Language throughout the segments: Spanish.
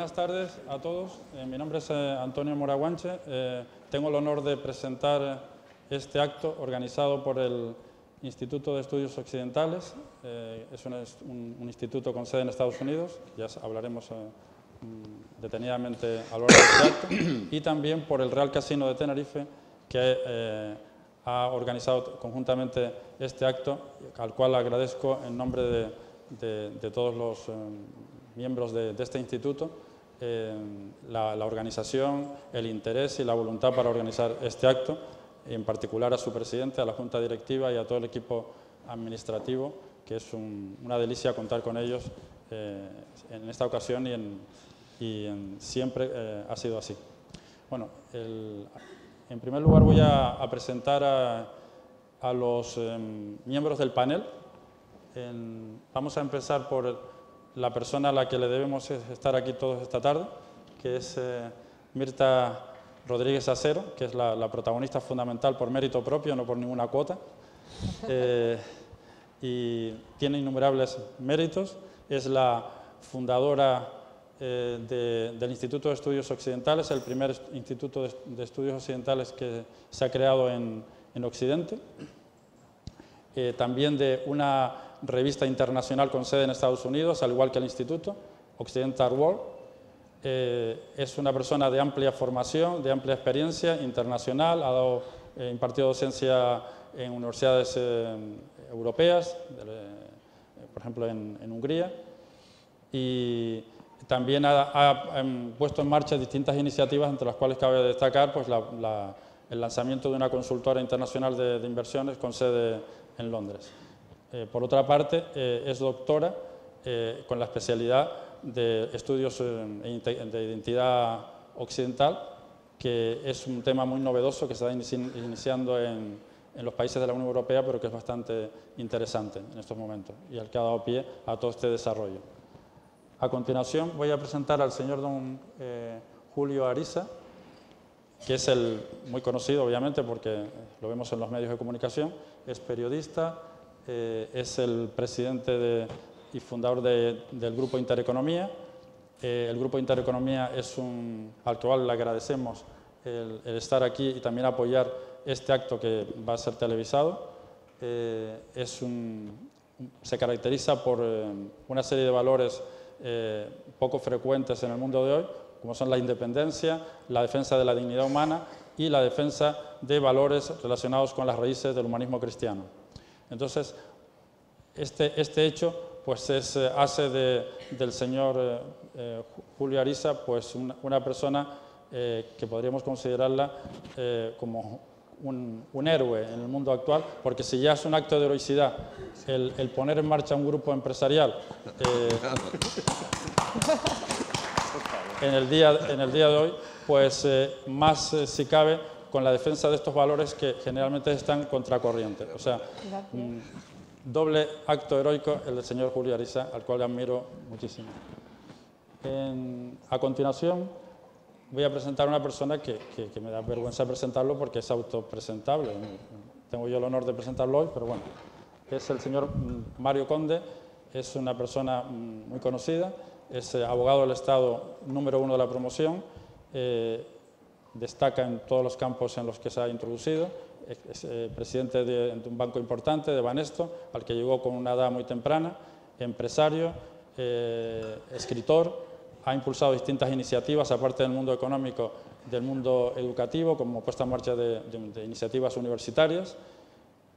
Buenas tardes a todos. Mi nombre es Antonio Moraguanche. Tengo el honor de presentar este acto organizado por el Instituto de Estudios Occidentales. Es un instituto con sede en Estados Unidos. Ya hablaremos detenidamente a lo largo de este acto. Y también por el Real Casino de Tenerife, que ha organizado conjuntamente este acto, al cual agradezco en nombre de todos los miembros de este instituto la organización, el interés y la voluntad para organizar este acto, en particular a su presidente, a la Junta Directiva y a todo el equipo administrativo, que es una delicia contar con ellos en esta ocasión y siempre ha sido así. Bueno, en primer lugar voy a presentar a los miembros del panel. Vamos a empezar por la persona a la que le debemos estar aquí todos esta tarde, que es Mirta Rodríguez Acero, que es la protagonista fundamental por mérito propio, no por ninguna cuota. Y tiene innumerables méritos. Es la fundadora del Instituto de Estudios Occidentales, el primer instituto de estudios occidentales que se ha creado en Occidente. También de una revista internacional con sede en Estados Unidos, al igual que el Instituto, Occidental World. Es una persona de amplia formación, de amplia experiencia internacional, ha impartido docencia en universidades europeas, por ejemplo en Hungría, y también ha puesto en marcha distintas iniciativas, entre las cuales cabe destacar pues, el lanzamiento de una consultora internacional de inversiones con sede en Londres. Por otra parte, es doctora con la especialidad de estudios de identidad occidental, que es un tema muy novedoso que se está iniciando en los países de la Unión Europea, pero que es bastante interesante en estos momentos y al que ha dado pie a todo este desarrollo. A continuación voy a presentar al señor don Julio Ariza, que es muy conocido, obviamente, porque lo vemos en los medios de comunicación. Es periodista, es el presidente y fundador del Grupo Intereconomía. El Grupo Intereconomía es al cual le agradecemos el estar aquí y también apoyar este acto que va a ser televisado. Se caracteriza por una serie de valores poco frecuentes en el mundo de hoy, como son la independencia, la defensa de la dignidad humana y la defensa de valores relacionados con las raíces del humanismo cristiano. Entonces, este hecho pues hace del señor Julio Ariza pues una persona que podríamos considerarla como un héroe en el mundo actual, porque si ya es un acto de heroicidad el poner en marcha un grupo empresarial en el día de hoy, pues más si cabe con la defensa de estos valores que generalmente están contracorriente. O sea, doble acto heroico el del señor Julio Ariza, al cual le admiro muchísimo. A continuación voy a presentar a una persona que me da vergüenza presentarlo porque es autopresentable. Tengo yo el honor de presentarlo hoy, pero bueno. Es el señor Mario Conde, es una persona muy conocida, es abogado del Estado número 1 de la promoción, destaca en todos los campos en los que se ha introducido, es presidente de un banco importante, de Banesto, al que llegó con una edad muy temprana, empresario, escritor, ha impulsado distintas iniciativas, aparte del mundo económico, del mundo educativo, como puesta en marcha de iniciativas universitarias,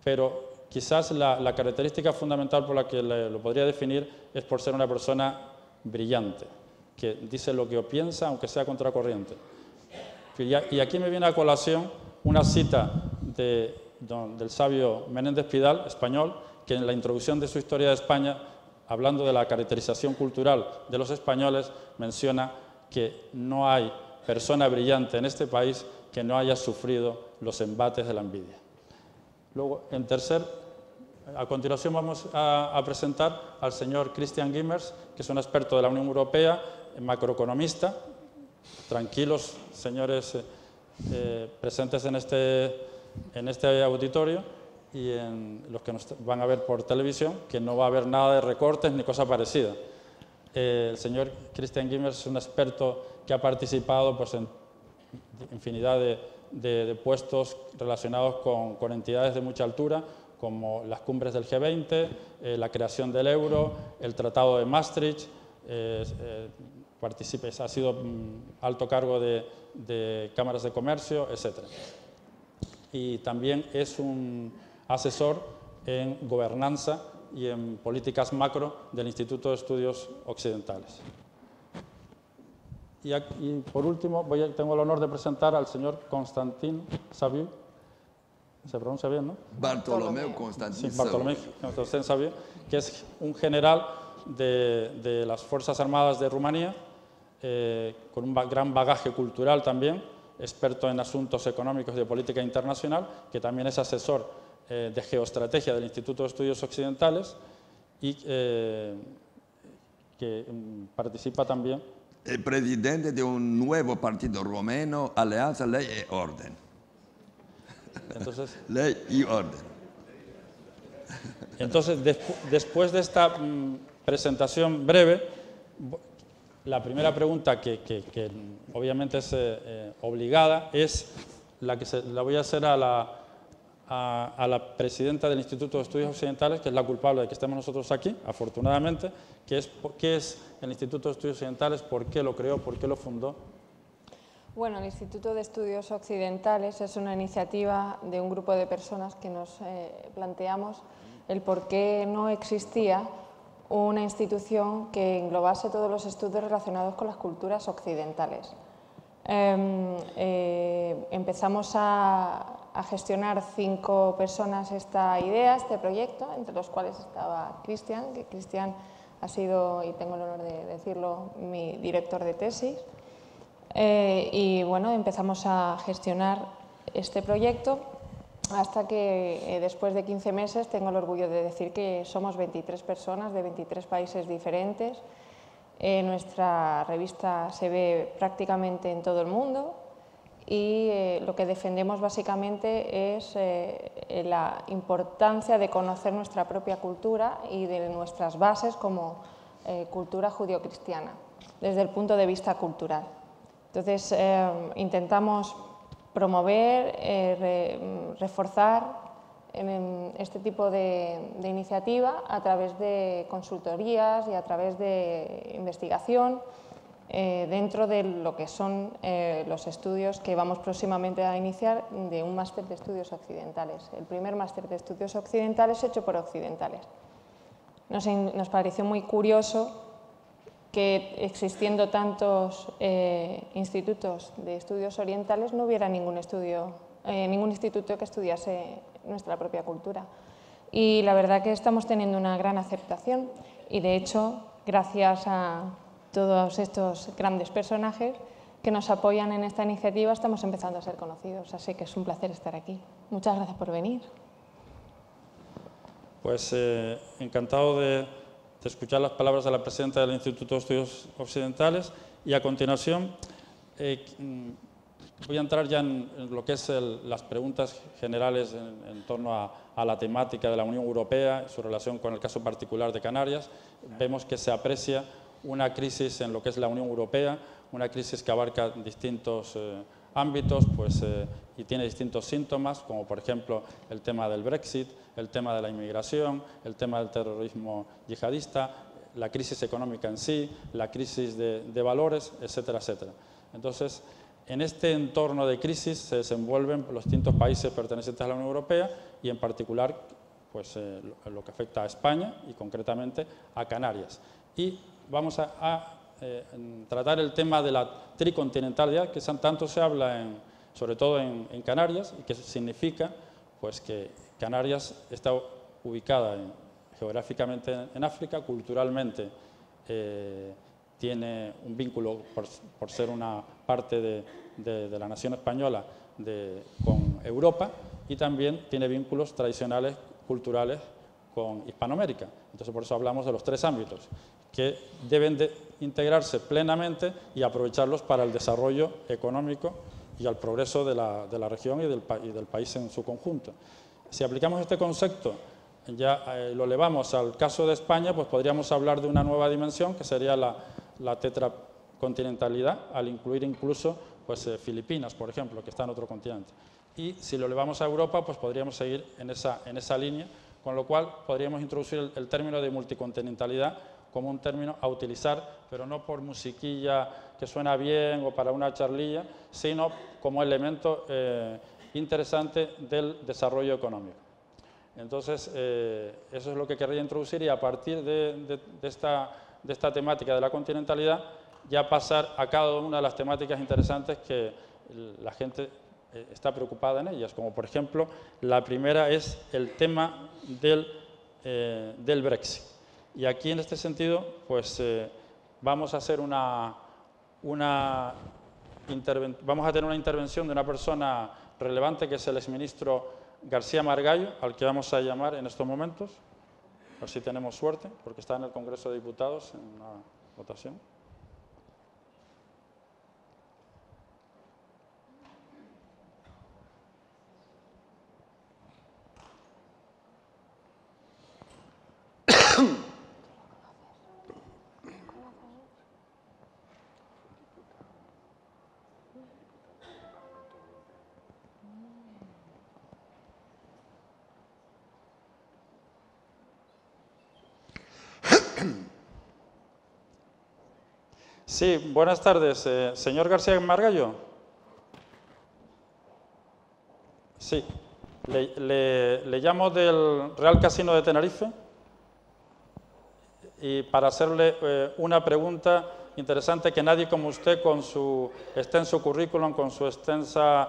pero quizás la característica fundamental por la que lo podría definir es por ser una persona brillante, que dice lo que piensa, aunque sea contracorriente. Y aquí me viene a colación una cita del sabio Menéndez Pidal, español, que en la introducción de su Historia de España, hablando de la caracterización cultural de los españoles, menciona que no hay persona brillante en este país que no haya sufrido los embates de la envidia. Luego, a continuación vamos a presentar al señor Christian Gimmers, que es un experto de la Unión Europea, macroeconomista. Tranquilos, señores presentes en este auditorio y en los que nos van a ver por televisión, que no va a haber nada de recortes ni cosa parecida. El señor Christian Gimmers es un experto que ha participado pues, en infinidad de puestos relacionados con entidades de mucha altura, como las cumbres del G20, la creación del euro, el Tratado de Maastricht, ha sido alto cargo de cámaras de comercio, etc. Y también es un asesor en gobernanza y en políticas macro del Instituto de Estudios Occidentales. Y por último, tengo el honor de presentar al señor Constantin Saviu. ¿Se pronuncia bien, no? Bartolomeu Constantin sí, Bartolomeu Constantin Saviu, que es un general de las Fuerzas Armadas de Rumanía, con un gran bagaje cultural también, experto en asuntos económicos y de política internacional, que también es asesor de geoestrategia del Instituto de Estudios Occidentales y que participa también. El presidente de un nuevo partido rumeno, Alianza Ley y Orden. Entonces, Ley y Orden. Entonces, después de esta presentación breve, la primera pregunta que obviamente es obligada es la voy a hacer a la presidenta del Instituto de Estudios Occidentales, que es la culpable de que estemos nosotros aquí, afortunadamente, que es ¿qué es el Instituto de Estudios Occidentales? ¿Por qué lo creó? ¿Por qué lo fundó? Bueno, el Instituto de Estudios Occidentales es una iniciativa de un grupo de personas que nos planteamos el por qué no existía una institución que englobase todos los estudios relacionados con las culturas occidentales. Empezamos a gestionar 5 personas esta idea, este proyecto, entre los cuales estaba Christian, que Christian ha sido, y tengo el honor de decirlo, mi director de tesis. Y bueno, empezamos a gestionar este proyecto hasta que después de 15 meses tengo el orgullo de decir que somos 23 personas de 23 países diferentes. Nuestra revista se ve prácticamente en todo el mundo y lo que defendemos básicamente es la importancia de conocer nuestra propia cultura y de nuestras bases como cultura judio-cristiana desde el punto de vista cultural. Entonces, intentamos promover, reforzar este tipo de iniciativa a través de consultorías y a través de investigación dentro de lo que son los estudios que vamos próximamente a iniciar de un máster de estudios occidentales. El primer máster de estudios occidentales hecho por occidentales. Nos pareció muy curioso que existiendo tantos institutos de estudios orientales no hubiera ningún instituto que estudiase nuestra propia cultura. Y la verdad que estamos teniendo una gran aceptación y de hecho, gracias a todos estos grandes personajes que nos apoyan en esta iniciativa, estamos empezando a ser conocidos. Así que es un placer estar aquí. Muchas gracias por venir. Pues encantado de escuchar las palabras de la presidenta del Instituto de Estudios Occidentales y a continuación voy a entrar ya en lo que es las preguntas generales en torno a la temática de la Unión Europea, su relación con el caso particular de Canarias. Vemos que se aprecia una crisis en lo que es la Unión Europea, una crisis que abarca distintos ámbitos y tiene distintos síntomas, como por ejemplo el tema del Brexit, el tema de la inmigración, el tema del terrorismo yihadista, la crisis económica en sí, la crisis de valores, etcétera, etcétera. Entonces, en este entorno de crisis se desenvuelven los distintos países pertenecientes a la Unión Europea y en particular lo que afecta a España y concretamente a Canarias. Y vamos a tratar el tema de la tricontinentalidad, que tanto se habla, sobre todo en Canarias, y que significa que Canarias está ubicada geográficamente en África, culturalmente tiene un vínculo por ser una parte de la nación española con Europa y también tiene vínculos tradicionales, culturales con Hispanoamérica. Entonces, por eso hablamos de los 3 ámbitos que deben de integrarse plenamente y aprovecharlos para el desarrollo económico y al progreso de la región y del país en su conjunto. Si aplicamos este concepto ya lo elevamos al caso de España, pues podríamos hablar de una nueva dimensión que sería la tetracontinentalidad, al incluir incluso pues, Filipinas, por ejemplo, que está en otro continente. Y si lo elevamos a Europa, pues podríamos seguir en esa línea, con lo cual podríamos introducir el término de multicontinentalidad como un término a utilizar, pero no por musiquilla que suena bien o para una charlilla, sino como elemento interesante del desarrollo económico. Entonces, eso es lo que querría introducir y a partir de esta temática de la continentalidad ya pasar a cada una de las temáticas interesantes que la gente está preocupada en ellas, como por ejemplo, la primera es el tema del Brexit. Y aquí en este sentido, pues vamos a hacer vamos a tener una intervención de una persona relevante que es el exministro García Margallo, al que vamos a llamar en estos momentos, a ver si tenemos suerte, porque está en el Congreso de Diputados en una votación. Sí, buenas tardes. Señor García Margallo. Sí, le llamo del Real Casino de Tenerife y para hacerle una pregunta interesante que nadie como usted esté en su currículum, con su extensa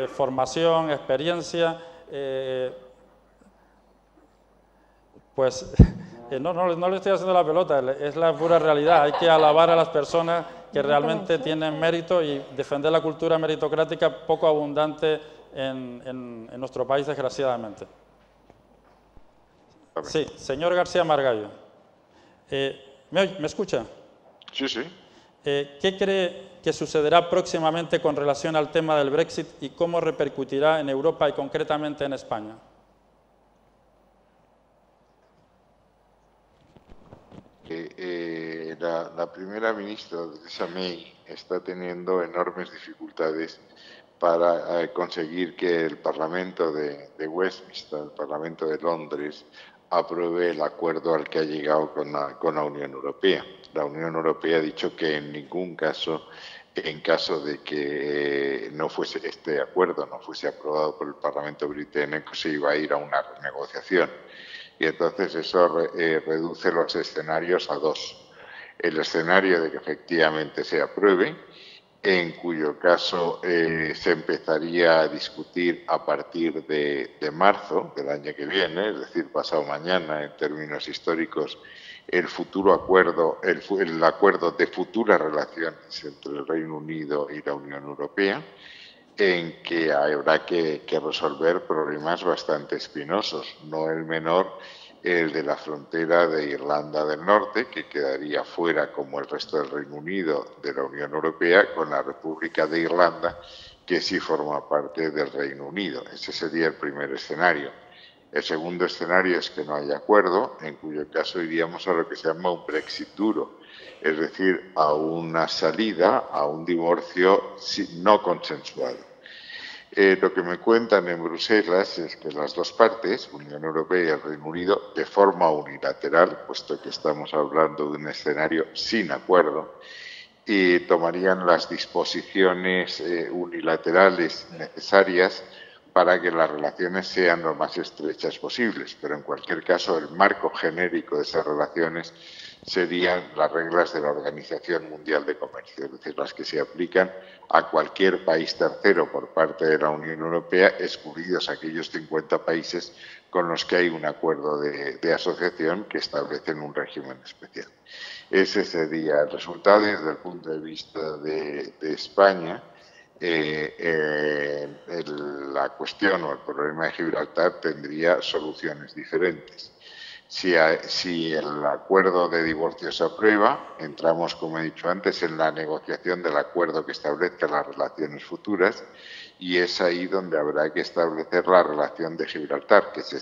formación, experiencia, pues no le estoy haciendo la pelota, es la pura realidad. Hay que alabar a las personas que realmente tienen mérito y defender la cultura meritocrática poco abundante en nuestro país, desgraciadamente. Sí, señor García Margallo. ¿Me escucha? Sí, sí. ¿Qué cree que sucederá próximamente con relación al tema del Brexit y cómo repercutirá en Europa y concretamente en España? La primera ministra, Theresa May, está teniendo enormes dificultades para conseguir que el Parlamento de Westminster, el Parlamento de Londres, apruebe el acuerdo al que ha llegado con la Unión Europea. La Unión Europea ha dicho que en ningún caso, en caso de que este acuerdo no fuese aprobado por el Parlamento británico, se iba a ir a una renegociación. Y entonces eso reduce los escenarios a dos. El escenario de que efectivamente se apruebe, en cuyo caso se empezaría a discutir a partir de marzo del año que viene, es decir, pasado mañana en términos históricos, el futuro acuerdo, el acuerdo de futuras relaciones entre el Reino Unido y la Unión Europea, en que habrá que resolver problemas bastante espinosos, no el menor, el de la frontera de Irlanda del Norte, que quedaría fuera, como el resto del Reino Unido, de la Unión Europea, con la República de Irlanda, que sí forma parte del Reino Unido. Ese sería el primer escenario. El segundo escenario es que no haya acuerdo, en cuyo caso iríamos a lo que se llama un Brexit duro, es decir, a una salida, a un divorcio no consensuado. Lo que me cuentan en Bruselas es que las dos partes, Unión Europea y el Reino Unido, de forma unilateral, puesto que estamos hablando de un escenario sin acuerdo, y tomarían las disposiciones unilaterales necesarias para que las relaciones sean lo más estrechas posibles. Pero en cualquier caso, el marco genérico de esas relaciones serían las reglas de la Organización Mundial de Comercio, es decir, las que se aplican a cualquier país tercero por parte de la Unión Europea, excluidos aquellos 50 países con los que hay un acuerdo de asociación que establecen un régimen especial. Ese sería el resultado. Desde el punto de vista de España, la cuestión o el problema de Gibraltar tendría soluciones diferentes. Si el acuerdo de divorcio se aprueba, entramos, como he dicho antes, en la negociación del acuerdo que establezca las relaciones futuras, y es ahí donde habrá que establecer la relación de Gibraltar, que se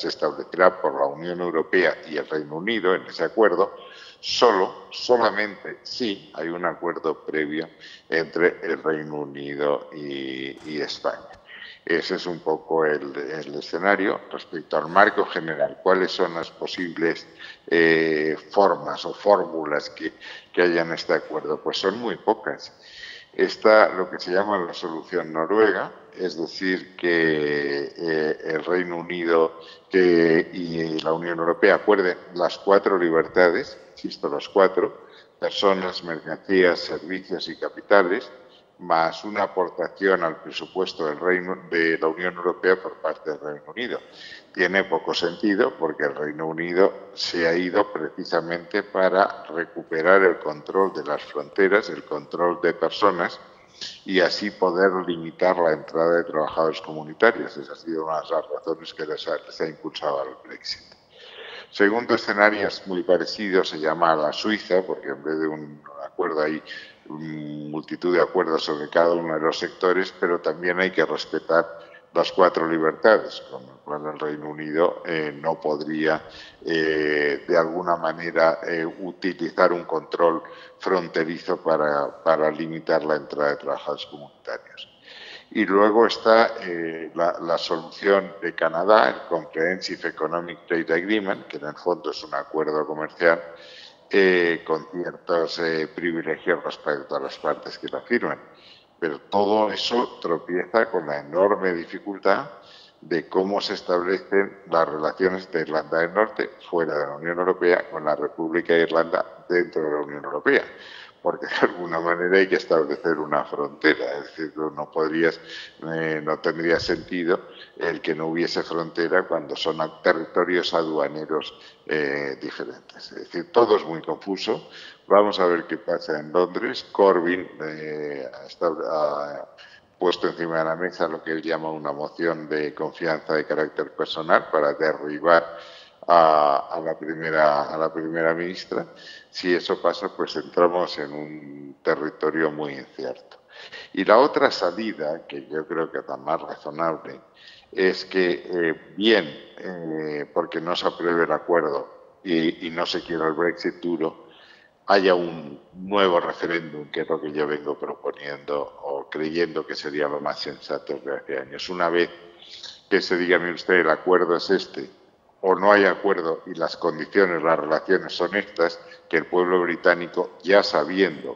establecerá por la Unión Europea y el Reino Unido en ese acuerdo, solamente si hay un acuerdo previo entre el Reino Unido y España. Ese es un poco el escenario. Respecto al marco general, ¿cuáles son las posibles formas o fórmulas que haya en este acuerdo? Pues son muy pocas. Está lo que se llama la solución noruega, es decir, que el Reino Unido y la Unión Europea acuerden las 4 libertades, insisto, las 4, personas, mercancías, servicios y capitales, más una aportación al presupuesto de la Unión Europea por parte del Reino Unido. Tiene poco sentido porque el Reino Unido se ha ido precisamente para recuperar el control de las fronteras, el control de personas, y así poder limitar la entrada de trabajadores comunitarios. Esa ha sido una de las razones que les ha impulsado al Brexit. Segundo escenario es muy parecido, se llama la Suiza, porque en vez de un acuerdo hay multitud de acuerdos sobre cada uno de los sectores, pero también hay que respetar las 4 libertades, con lo cual el Reino Unido no podría de alguna manera utilizar un control fronterizo para limitar la entrada de trabajadores comunitarios. Y luego está la solución de Canadá, el Comprehensive Economic Trade Agreement, que en el fondo es un acuerdo comercial con ciertos privilegios respecto a las partes que la firman. Pero todo eso tropieza con la enorme dificultad de cómo se establecen las relaciones de Irlanda del Norte fuera de la Unión Europea con la República de Irlanda dentro de la Unión Europea. Porque de alguna manera hay que establecer una frontera, es decir, no tendría sentido el que no hubiese frontera cuando son territorios aduaneros diferentes. Es decir, todo es muy confuso. Vamos a ver qué pasa en Londres. Corbyn ha puesto encima de la mesa lo que él llama una moción de confianza de carácter personal para derribar a la primera ministra. Si eso pasa, pues entramos en un territorio muy incierto. Y la otra salida, que yo creo que es la más razonable, es que porque no se apruebe el acuerdo y no se quiera el Brexit duro, haya un nuevo referéndum, que es lo que yo vengo proponiendo o creyendo que sería lo más sensato desde hace años. Una vez que se diga, mire usted, el acuerdo es este, o no hay acuerdo y las condiciones, las relaciones son estas, que el pueblo británico, ya sabiendo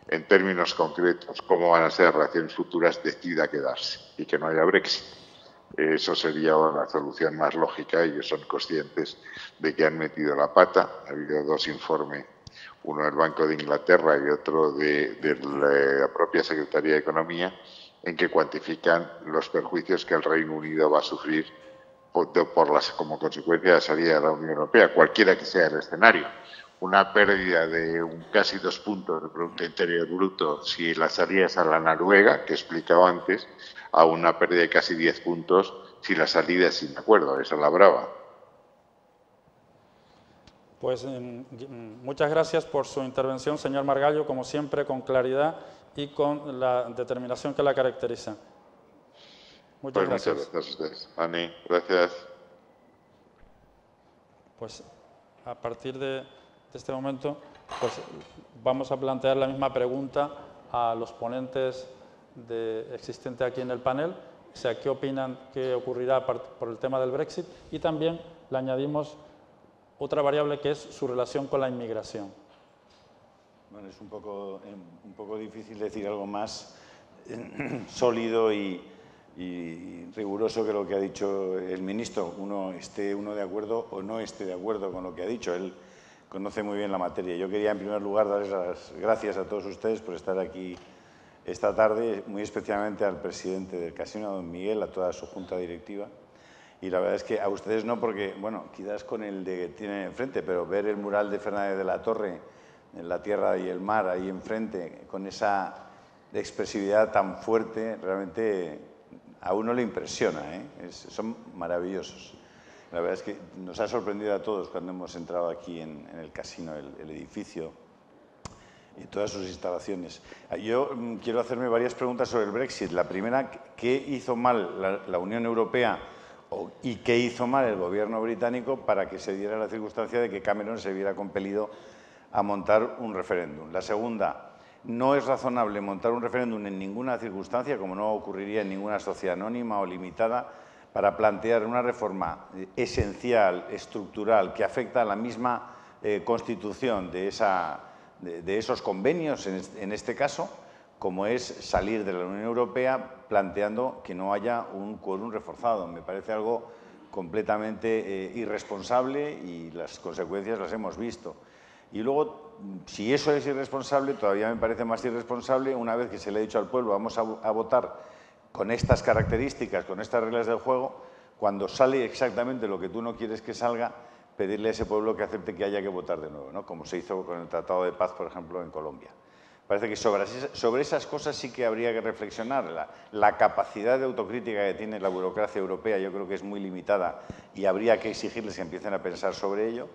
en términos concretos cómo van a ser las relaciones futuras, decida quedarse y que no haya Brexit. Eso sería la solución más lógica. Ellos son conscientes de que han metido la pata. Ha habido 2 informes, uno del Banco de Inglaterra y otro de la propia Secretaría de Economía, en que cuantifican los perjuicios que el Reino Unido va a sufrir como consecuencia de la salida de la Unión Europea, cualquiera que sea el escenario. Una pérdida de casi 2 puntos del Producto Interior Bruto si la salida es a la Noruega, que he explicado antes, a una pérdida de casi 10 puntos si la salida es sin acuerdo. Esa es la brava. Pues muchas gracias por su intervención, señor Margallo, como siempre, con claridad y con la determinación que la caracteriza. Muchas gracias. Muchas gracias a ustedes. Ani, gracias. Pues a partir de este momento, pues vamos a plantear la misma pregunta a los ponentes existentes aquí en el panel, o sea, qué opinan que ocurrirá por el tema del Brexit, y también le añadimos otra variable que es su relación con la inmigración. Bueno, es un poco difícil decir algo más sólido y riguroso que lo que ha dicho el ministro. Esté uno de acuerdo o no esté de acuerdo con lo que ha dicho. Él conoce muy bien la materia. Yo quería, en primer lugar, darles las gracias a todos ustedes por estar aquí esta tarde, muy especialmente al presidente del casino, a don Miguel, a toda su junta directiva. Y la verdad es que a ustedes no, porque, bueno, quizás con el que tienen enfrente, pero ver el mural de Fernández de la Torre, en la tierra y el mar, ahí enfrente, con esa expresividad tan fuerte, realmente a uno le impresiona, ¿eh? Son maravillosos. La verdad es que nos ha sorprendido a todos cuando hemos entrado aquí en el casino, el edificio y todas sus instalaciones. Yo quiero hacerme varias preguntas sobre el Brexit. La primera, ¿qué hizo mal la Unión Europea y qué hizo mal el gobierno británico para que se diera la circunstancia de que Cameron se viera compelido a montar un referéndum? La segunda, no es razonable montar un referéndum en ninguna circunstancia, como no ocurriría en ninguna sociedad anónima o limitada, para plantear una reforma esencial, estructural, que afecta a la misma constitución de esos convenios, en este caso, como es salir de la Unión Europea planteando que no haya un quórum reforzado. Me parece algo completamente irresponsable y las consecuencias las hemos visto. Y luego, si eso es irresponsable, todavía me parece más irresponsable una vez que se le ha dicho al pueblo vamos a votar con estas características, con estas reglas del juego, cuando sale exactamente lo que tú no quieres que salga, pedirle a ese pueblo que acepte que haya que votar de nuevo, ¿no? Como se hizo con el Tratado de Paz, por ejemplo, en Colombia. Parece que sobre esas cosas sí que habría que reflexionar. La capacidad de autocrítica que tiene la burocracia europea yo creo que es muy limitada y habría que exigirles que empiecen a pensar sobre ello.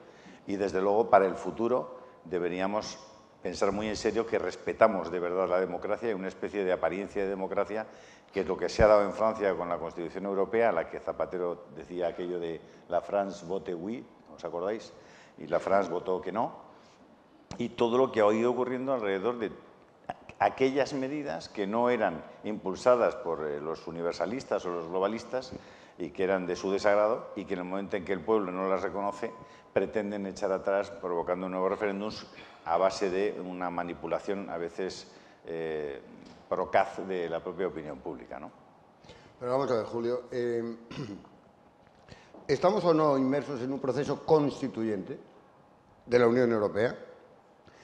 Y, desde luego, para el futuro deberíamos pensar muy en serio que respetamos de verdad la democracia y una especie de apariencia de democracia, que es lo que se ha dado en Francia con la Constitución Europea, a la que Zapatero decía aquello de la France vote oui, ¿os acordáis? Y la France votó que no. Y todo lo que ha ido ocurriendo alrededor de aquellas medidas que no eran impulsadas por los universalistas o los globalistas y que eran de su desagrado y que en el momento en que el pueblo no las reconoce pretenden echar atrás provocando nuevos referéndums a base de una manipulación a veces procaz de la propia opinión pública, ¿no? Pero vamos a ver, Julio, ¿estamos o no inmersos en un proceso constituyente de la Unión Europea?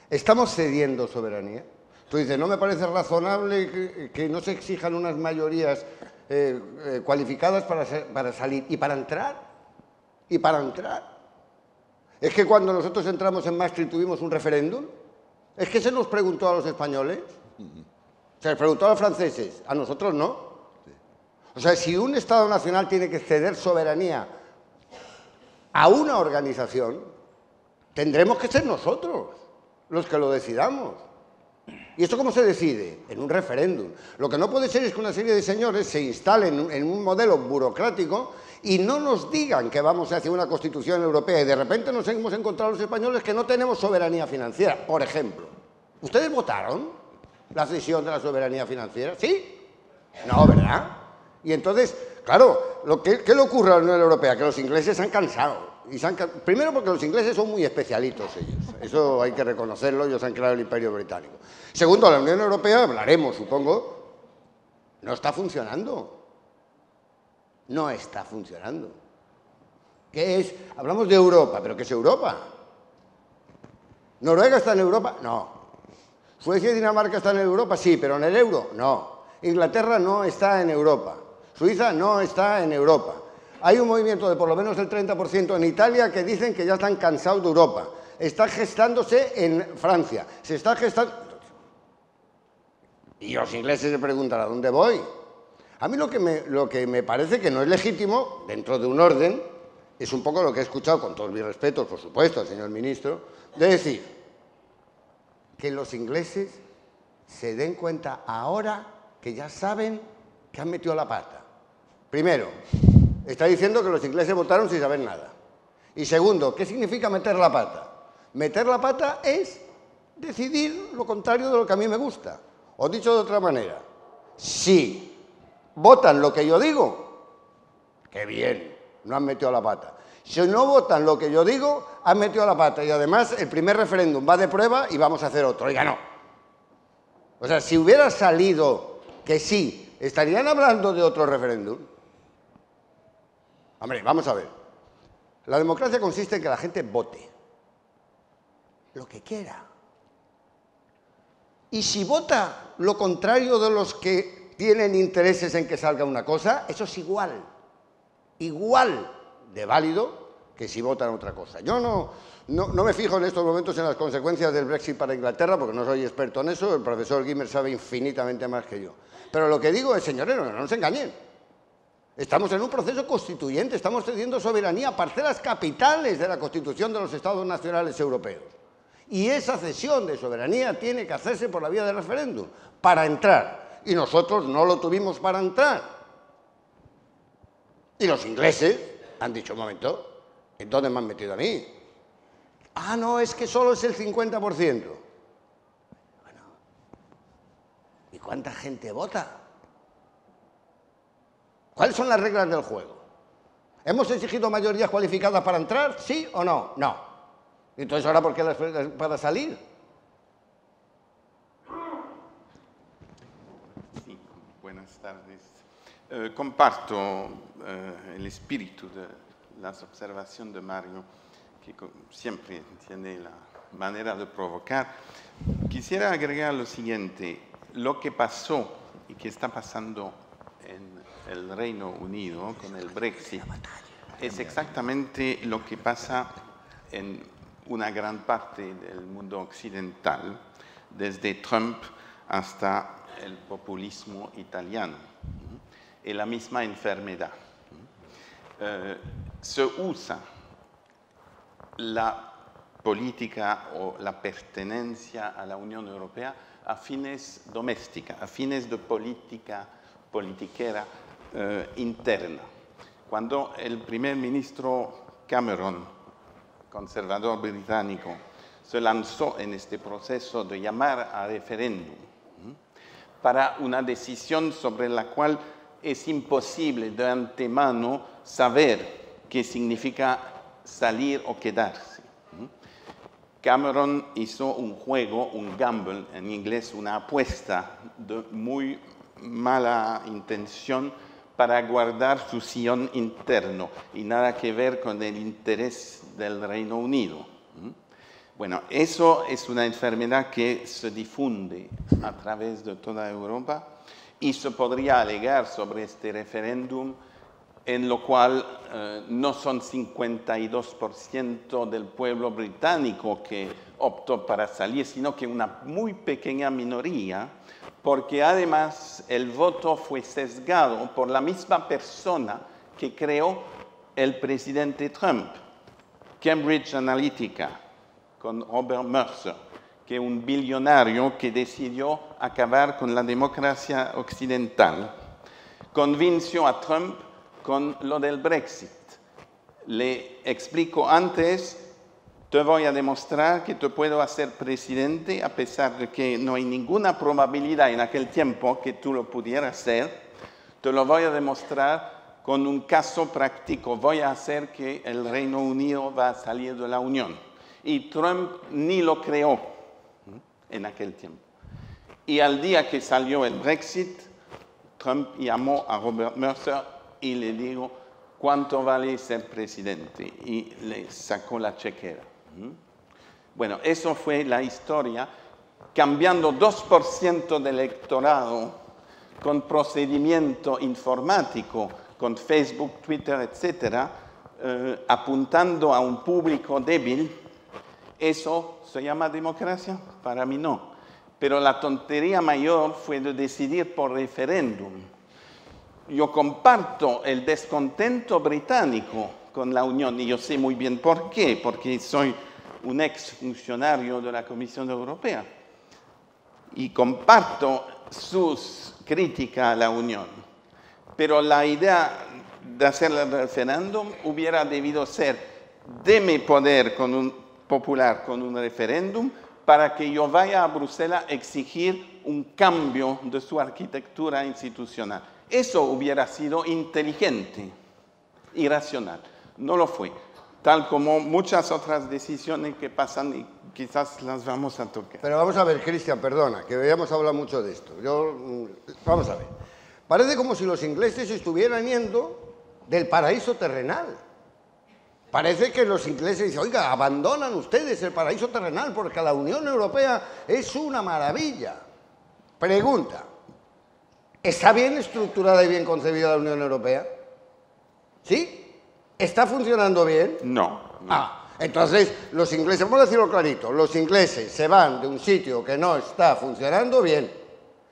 ¿Estamos cediendo soberanía? Tú dices, no me parece razonable que no se exijan unas mayorías cualificadas para salir. ¿Y para entrar? ¿Y para entrar? ¿Es que cuando nosotros entramos en Maastricht tuvimos un referéndum? ¿Es que se nos preguntó a los españoles? ¿Se les preguntó a los franceses? ¿A nosotros no? O sea, si un Estado nacional tiene que ceder soberanía a una organización, tendremos que ser nosotros los que lo decidamos. ¿Y esto cómo se decide? En un referéndum. Lo que no puede ser es que una serie de señores se instalen en un modelo burocrático y no nos digan que vamos hacia una Constitución europea y de repente nos hemos encontrado los españoles que no tenemos soberanía financiera, por ejemplo. ¿Ustedes votaron la cesión de la soberanía financiera? ¿Sí? No, ¿verdad? Y entonces, claro, ¿qué le ocurre a la Unión Europea? Que los ingleses se han cansado. Primero porque los ingleses son muy especialitos ellos, eso hay que reconocerlo, ellos han creado el Imperio Británico. Segundo, la Unión Europea, hablaremos supongo, no está funcionando. No está funcionando. ¿Qué es? Hablamos de Europa, ¿pero qué es Europa? ¿Noruega está en Europa? No. ¿Suecia y Dinamarca están en Europa? Sí, pero en el euro, no. Inglaterra no está en Europa. Suiza no está en Europa. Hay un movimiento de por lo menos el 30% en Italia que dicen que ya están cansados de Europa. Está gestándose en Francia. Se está gestando... Y los ingleses se preguntan, ¿a dónde voy? A mí lo que me parece que no es legítimo, dentro de un orden, es un poco lo que he escuchado, con todos mis respetos, por supuesto, al señor ministro, de decir que los ingleses se den cuenta ahora que ya saben que han metido la pata. Primero, está diciendo que los ingleses votaron sin saber nada. Y segundo, ¿qué significa meter la pata? Meter la pata es decidir lo contrario de lo que a mí me gusta. O dicho de otra manera, si votan lo que yo digo, qué bien, no han metido la pata. Si no votan lo que yo digo, han metido la pata. Y además el primer referéndum va de prueba y vamos a hacer otro. Oiga, no. O sea, si hubiera salido que sí, ¿estarían hablando de otro referéndum? Hombre, vamos a ver. La democracia consiste en que la gente vote lo que quiera. Y si vota lo contrario de los que tienen intereses en que salga una cosa, eso es igual de válido que si votan otra cosa. Yo no me fijo en estos momentos en las consecuencias del Brexit para Inglaterra, porque no soy experto en eso, el profesor Gimmer sabe infinitamente más que yo. Pero lo que digo es, señores, no nos engañen. Estamos en un proceso constituyente, estamos cediendo soberanía a parcelas capitales de la Constitución de los Estados nacionales europeos. Y esa cesión de soberanía tiene que hacerse por la vía del referéndum, para entrar. Y nosotros no lo tuvimos para entrar. Y los ingleses han dicho, un momento, ¿en dónde me han metido a mí? Ah, no, es que solo es el 50%. Bueno, ¿y cuánta gente vota? ¿Cuáles son las reglas del juego? ¿Hemos exigido mayorías cualificadas para entrar? ¿Sí o no? No. Entonces, ¿ahora por qué las para salir? Sí, buenas tardes. Comparto el espíritu de las observaciones de Mario, que siempre tiene la manera de provocar. Quisiera agregar lo siguiente: lo que pasó y que está pasando en el Reino Unido con el Brexit es exactamente lo que pasa en una gran parte del mundo occidental, desde Trump hasta el populismo italiano. Es la misma enfermedad. Se usa la política o la pertenencia a la Unión Europea a fines domésticas, a fines de politiquera interna. Cuando el primer ministro Cameron, conservador británico, se lanzó en este proceso de llamar a referéndum para una decisión sobre la cual es imposible de antemano saber qué significa salir o quedarse. Cameron hizo un juego, un gamble, en inglés una apuesta de muy mala intención para guardar su sillón interno y nada que ver con el interés del Reino Unido. Bueno, eso es una enfermedad que se difunde a través de toda Europa y se podría alegar sobre este referéndum en lo cual no son 52% del pueblo británico que optó para salir, sino que una muy pequeña minoría, porque además el voto fue sesgado por la misma persona que creó el presidente Trump, Cambridge Analytica, con Robert Mercer, que es un billonario que decidió acabar con la democracia occidental. Convenció a Trump con lo del Brexit. Le explico antes: te voy a demostrar que te puedo hacer presidente a pesar de que no hay ninguna probabilidad en aquel tiempo que tú lo pudieras hacer. Te lo voy a demostrar con un caso práctico. Voy a hacer que el Reino Unido va a salir de la Unión. Y Trump ni lo creó en aquel tiempo. Y al día que salió el Brexit, Trump llamó a Robert Mercer y le dijo: ¿cuánto vale ser presidente? Y le sacó la chequera. Bueno, eso fue la historia, cambiando 2% del electorado con procedimiento informático, con Facebook, Twitter, etc., apuntando a un público débil. ¿Eso se llama democracia? Para mí no. Pero la tontería mayor fue de decidir por referéndum. Yo comparto el descontento británico con la Unión y yo sé muy bien por qué, porque soy un ex funcionario de la Comisión Europea y comparto sus críticas a la Unión. Pero la idea de hacer el referéndum hubiera debido ser: deme poder popular con un referéndum para que yo vaya a Bruselas a exigir un cambio de su arquitectura institucional. Eso hubiera sido inteligente y racional. No lo fue, tal como muchas otras decisiones que pasan y quizás las vamos a tocar. Pero vamos a ver, Cristian, perdona, que habíamos hablado mucho de esto. Vamos a ver. Parece como si los ingleses estuvieran yendo del paraíso terrenal. Parece que los ingleses dicen: oiga, abandonan ustedes el paraíso terrenal porque la Unión Europea es una maravilla. Pregunta: ¿está bien estructurada y bien concebida la Unión Europea? ¿Sí? ¿Está funcionando bien? No. Entonces los ingleses, vamos a decirlo clarito, los ingleses se van de un sitio que no está funcionando bien.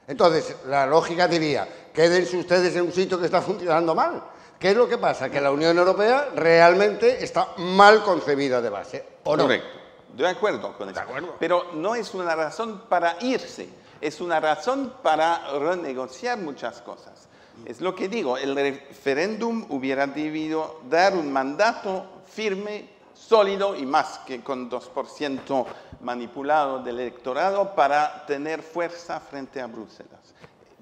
Entonces la lógica diría: quédense ustedes en un sitio que está funcionando mal. ¿Qué es lo que pasa? Que la Unión Europea realmente está mal concebida de base, ¿o no? Correcto. De acuerdo con eso. Pero no es una razón para irse, es una razón para renegociar muchas cosas. Es lo que digo, el referéndum hubiera debido dar un mandato firme, sólido y más que con 2% manipulado del electorado para tener fuerza frente a Bruselas.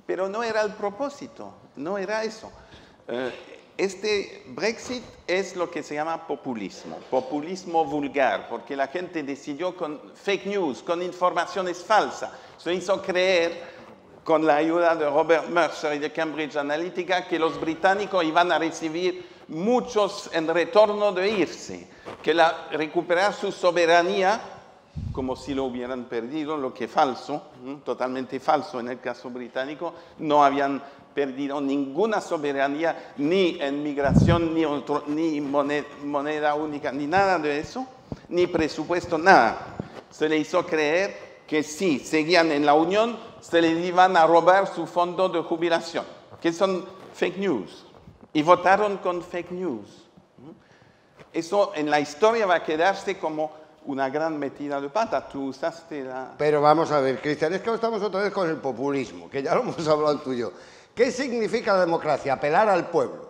Pero no era el propósito, no era eso. Este Brexit es lo que se llama populismo vulgar, porque la gente decidió con fake news, con informaciones falsas. Se hizo creer, con la ayuda de Robert Mercer y de Cambridge Analytica, que los británicos iban a recibir muchos en retorno de irse, que recuperar su soberanía, como si lo hubieran perdido, lo que es falso, totalmente falso en el caso británico, no habían perdido ninguna soberanía, ni en migración, ni moneda única, ni nada de eso, ni presupuesto, nada. Se le hizo creer que si seguían en la Unión, se les iban a robar su fondo de jubilación, que son fake news. Y votaron con fake news. Eso en la historia va a quedarse como una gran metida de pata. Tú usaste la... Pero vamos a ver, Cristian, es que estamos otra vez con el populismo, que ya lo hemos hablado tú y yo. ¿Qué significa la democracia? Apelar al pueblo.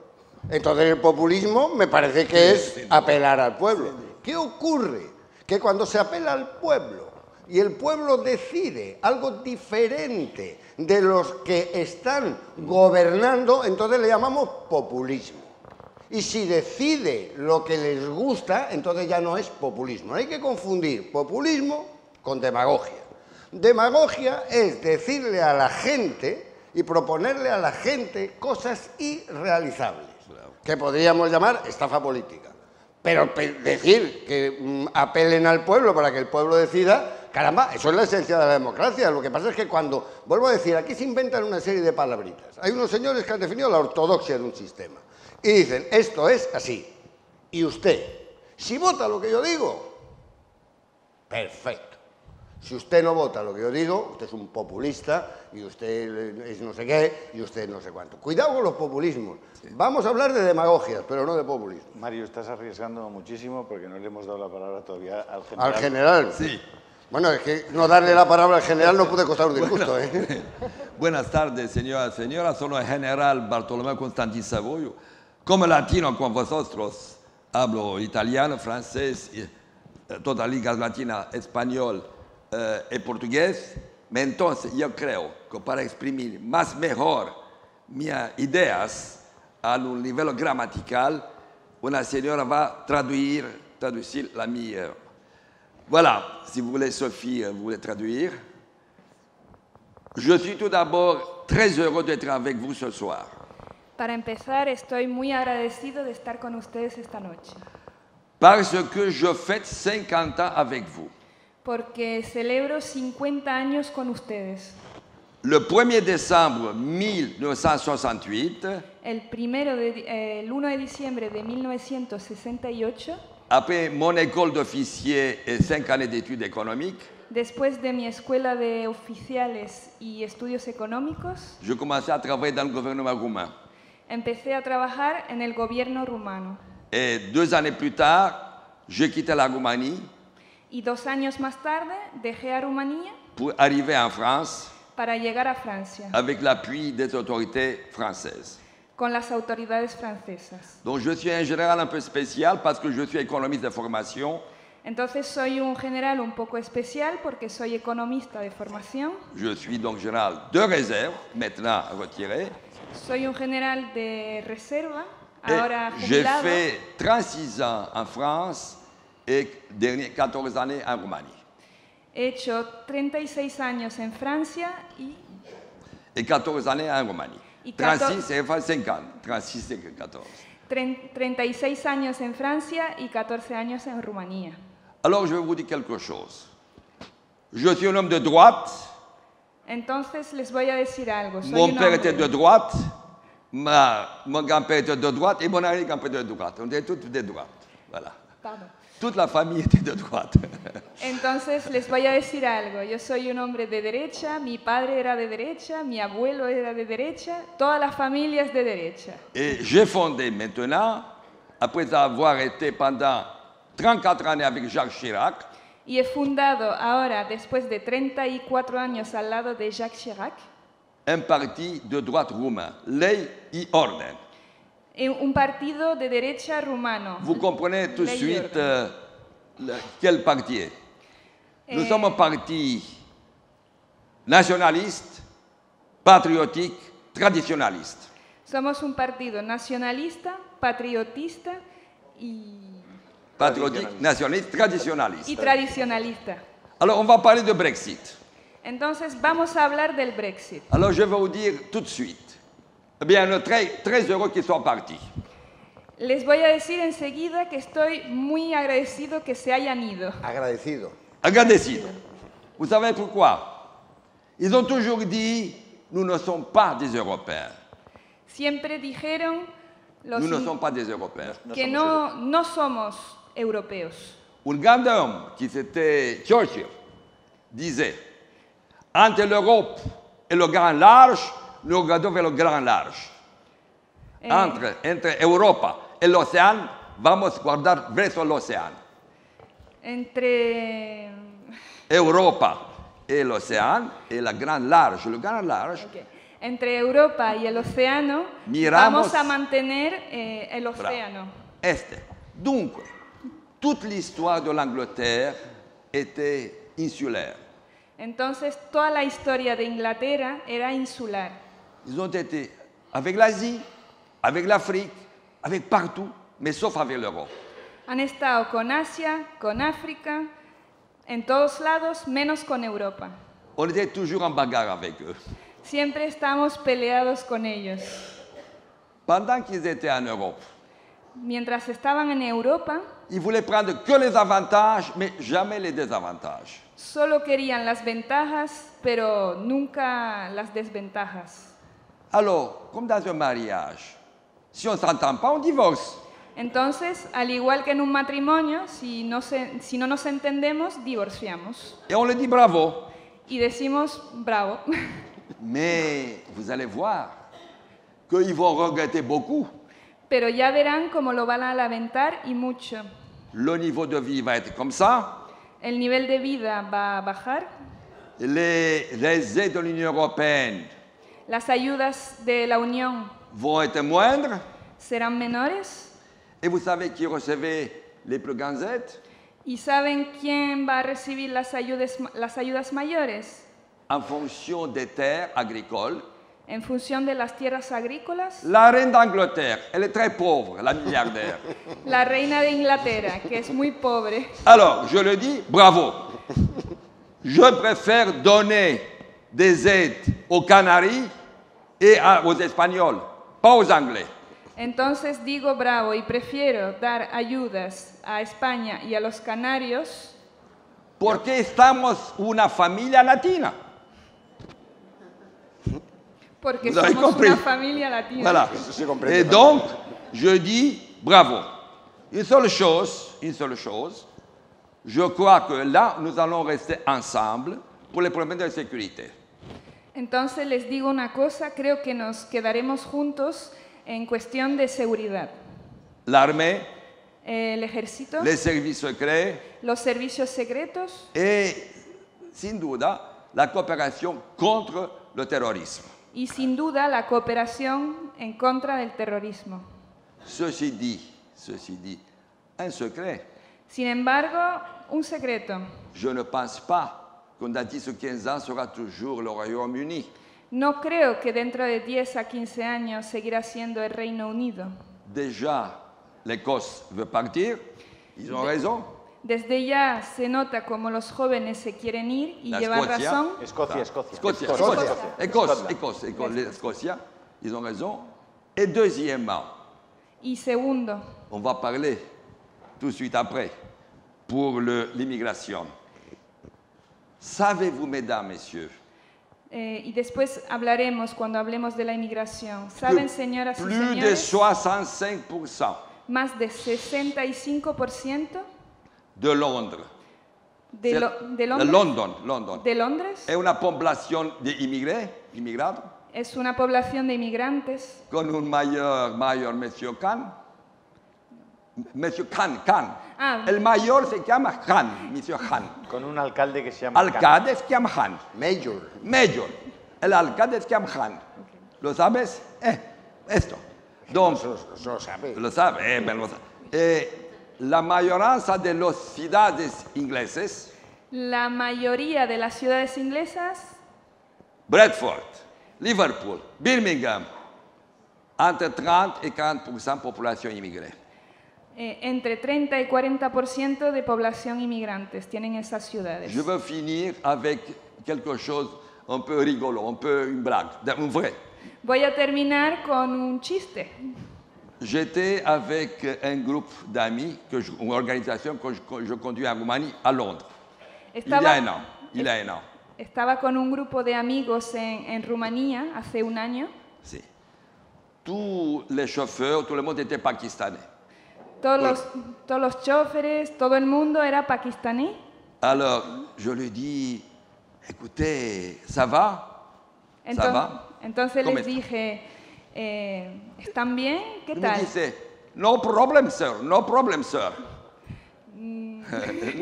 Entonces el populismo me parece que es apelar al pueblo. ¿Qué ocurre? Que cuando se apela al pueblo y el pueblo decide algo diferente de los que están gobernando, entonces le llamamos populismo. Y si decide lo que les gusta, entonces ya no es populismo. No hay que confundir populismo con demagogia. Demagogia es decirle a la gente y proponerle a la gente cosas irrealizables, que podríamos llamar estafa política. Pero decir que apelen al pueblo para que el pueblo decida, caramba, eso es la esencia de la democracia. Lo que pasa es que cuando, vuelvo a decir, aquí se inventan una serie de palabritas. Hay unos señores que han definido la ortodoxia de un sistema y dicen, esto es así. Y usted, si vota lo que yo digo, perfecto. Si usted no vota lo que yo digo, usted es un populista y usted es no sé qué y usted no sé cuánto. Cuidado con los populismos. Vamos a hablar de demagogias, pero no de populismo. Mario, estás arriesgando muchísimo porque no le hemos dado la palabra todavía al general. ¿Al general? Sí. Bueno, es que no darle la palabra al general no puede costar un disgusto, Buenas tardes, señoras y señores. Soy el general Bartolomé Constantin Saboyo. Como latino con vosotros, hablo italiano, francés, todas ligas latinas, español y portugués. Entonces, yo creo que para exprimir más mejor mis ideas a un nivel gramatical, una señora va a traducir la mía. Voilà, si vous voulez, Sophie, vous voulez traduire. Je suis tout d'abord très heureux d'être avec vous ce soir. Para empezar, estoy muy agradecido de estar con ustedes esta noche. Parce que je fête 50 ans avec vous. Porque celebro 50 años con ustedes. Le 1er décembre 1968, El 1 de diciembre de 1968, après mon école d'officier et 5 années d'études économiques, después de mi escuela de oficiales y estudios económicos, je commençais à travailler dans le gouvernement roumain. empecé a trabajar en el gobierno rumano. Et 2 années plus tard, je quittais la Roumanie Y 2 años más tarde dejé a Rumanía pour arriver en France para llegar a Francia, avec l'appui des autorités françaises. con las autoridades francesas. Donc je suis un général un peu spécial parce que je suis économiste de formation. Entonces soy un general un poco especial porque soy economista de formación. Je suis donc général de réserve, maintenant retiré. Soy un general de reserva, Et ahora j'ai jubilado. fait 36 ans en France et dernières 14 années en Roumanie. He hecho 36 años en Francia Et 14 années en Roumanie. Y 36 et 5 ans. 36 et 14. 36 años en Francia y 14 años en Rumanía. Alors je vais vous dire quelque chose. Je suis un homme de droite. Entonces les voy a decir algo. Soy Mon un père hombre- était de droite. Mon grand-père était de droite et mon arrière-grand-père était de droite. On était tous de droite. Voilà. Pardon. Toute la famille était de droite. Entonces les voy a decir algo. Yo soy un hombre de derecha, mi padre era de derecha, mi abuelo era de derecha, toda la familia es de derecha. Et j'ai fondé maintenant, après avoir été pendant 34 années avec Jacques Chirac, Y he fundado ahora, después de 34 años al lado de Jacques Chirac, un parti de droite roumain, Ley y Orden. un partido de derecha rumano. Vous comprenez tout de Ley y suite Orden. quel parti est. Nous sommes un parti nationaliste, patriotique, traditionnaliste. Somos un partido nacionalista, patriotista y Patriotique, nationaliste, traditionnaliste. tradicionalista. Alors, on va parler de Brexit. Entonces vamos a hablar del Brexit. Alors, je vais vous dire tout de suite. Eh bien, on est très heureux qu'ils soient partis. Les voy a decir enseguida que estoy muy agradecido que se hayan ido. Agradecido. Agradecidos. Vous savez pourquoi? Ils ont toujours dit, nous ne sommes pas des Européens. Siempre dijeron los Nous ne sommes pas des Européens. que no somos europeos. Un grand homme qui c'était Churchill disait, entre l'Europe et le grand large, nous regardons vers le grand large. Entre Europa et l'océan, vamos guardar vers l'océan. Entre... Europa et l'océan et le grand large. Le grand large, Okay. Entre Europa y el océano, Miramos- vamos a mantener el océano. Est. Donc, toute l'histoire de l'Angleterre était insulaire. Entonces, toda la historia de Inglaterra era insular. Ils ont été avec l'Asie, avec l'Afrique, avec partout, mais sauf avec l'Europe. Han estado con Asia, con África, en todos lados, menos con Europa. On était toujours en bagarre avec eux. Siempre estamos peleados con ellos. Pendant qu'ils étaient en Europe, Mientras estaban en Europa, ils voulaient prendre que les avantages, mais jamais les désavantages. solo querían las ventajas, pero nunca las desventajas. Alors, comme dans un mariage, si on ne s'entend pas, on divorce. Entonces, al igual que en un matrimonio, si no nos entendemos, divorciamos. Et on le dit bravo. Y decimos, bravo. Mais vous allez voir qu'ils vont regretter beaucoup. Pero ya verán cómo lo van a lamentar y mucho. Le niveau de vie va être comme ça. El nivel de vida va a bajar. Les aides de l'Union européenne Las ayudas de la Unión vont être moindres. serán menores. Et vous savez qui recevait les plus grandes aides? ¿Y saben quién va a recibir las ayudas mayores? En fonction des terres agricoles. En función de las tierras agrícolas, La reine d'Angleterre, elle est très pauvre, la milliardaire. la reina de Inglaterra, que es muy pobre. Alors, je le dis, bravo. Je préfère donner des aides aux Canaries et aux Espagnols, pas aux Anglais. Entonces digo bravo y prefiero dar ayudas a España y a los Canarios Porque estamos una familia latina. porque Vous avez somos compris. una familia latina. Voilà. se comprende Et donc, je dis bravo. Une seule chose, je crois que là, nous allons rester ensemble pour les problèmes de sécurité. Entonces les digo una cosa, creo que nos quedaremos juntos en cuestión de seguridad. L'armée, El ejército, les services secrets los servicios secretos et, sin duda, la coopération contre le terrorisme. y sin duda la cooperación en contra del terrorismo. Ceci dit, un secret. Sin embargo, un secreto. Je ne pense pas qu'on dans 10 ou 15 ans sera toujours le Royaume-Uni. No creo que dentro de 10 a 15 años seguirá siendo el Reino Unido. Déjà, l'Écosse veut partir, ils ont raison. Desde ya se nota como los jóvenes se quieren ir y La llevan Escocia. razón. Escocia. Écosse, ils ont raison. Et deuxièmement, Y segundo, on va parler tout de suite après pour l'immigration. Savez-vous, mesdames, messieurs, y después hablaremos cuando hablemos de la inmigración. ¿Saben, señoras y plus de señores? 65% Más de 65% de Londres. De Londres. London. ¿De Londres? Es una población de inmigrados, Es una población de inmigrantes con un mayor Monsieur Khan. Monsieur Khan. Ah. El mayor se llama Khan, Monsieur Khan. Con un alcalde que se llama Alcalde se llama Khan. Mayor. El alcalde se llama Khan. ¿Lo sabes? Esto. Donc, Lo sabe. lo sabe, pero lo sabe. La mayoría de las ciudades inglesas, La mayoría de las ciudades inglesas, Bradford, Liverpool, Birmingham, entre 30 y 40% población inmigrée. entre 30 y 40% de población inmigrantes tienen esas ciudades. Je veux finir avec quelque chose un peu rigolo, un peu une blague, un vrai. Voy a terminar con un chiste. J'étais avec un groupe d'amis, une organisation que je conduis en Roumanie, à Londres. Il y a un an. Estaba con un grupo de amigos en Rumanía hace un año. Sí. Tous les chauffeurs, tout le monde était pakistanais. Todos los choferes, todo el mundo era pakistaní. Alors, je lui dis, écoutez, ça va? Ça va? Entonces ¿Cómo les está? dije, ¿están bien? ¿Qué Il me tal? dice, no problem, sir, no problem, sir.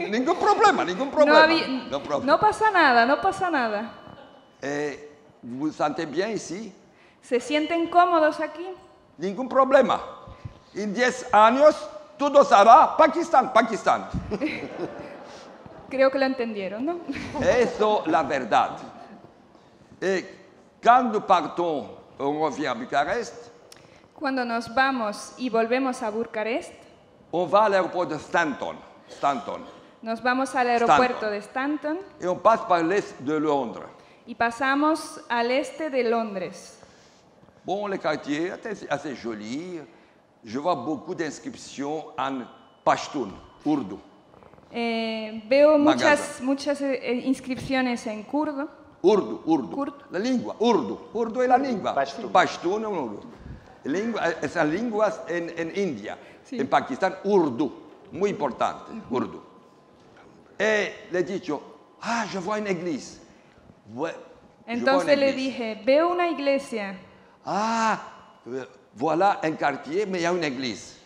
Ningún problema. No problem. No pasa nada, no pasa nada. Vous vous sentez bien ici? ¿Se sienten cómodos aquí? Ningún problema. En 10 años, todo será Pakistán. Creo que lo entendieron, ¿no? Eso la verdad. Et quand nous partons, on revient à Bucarest, Cuando nos vamos y volvemos a Bucarest, on va à l'aéroport de Stanton. nos vamos al aeropuerto de Stanton Et on passe par l'est de Londres. y pasamos al este de Londres. Bon, le quartier est assez joli. Je vois beaucoup d'inscriptions en Pashtun, Urdu. Veo muchas inscripciones en kurdo. Urdu. La lingua, Urdu. Urdu es la lingua. Pashtun es Urdu. Esas lenguas en India, Sí. en Pakistán, Urdu. Muy importante, Urdu. Y le he dicho, je vois une église. Entonces le dije, veo una iglesia. Voilà un quartier, mais il y a une église.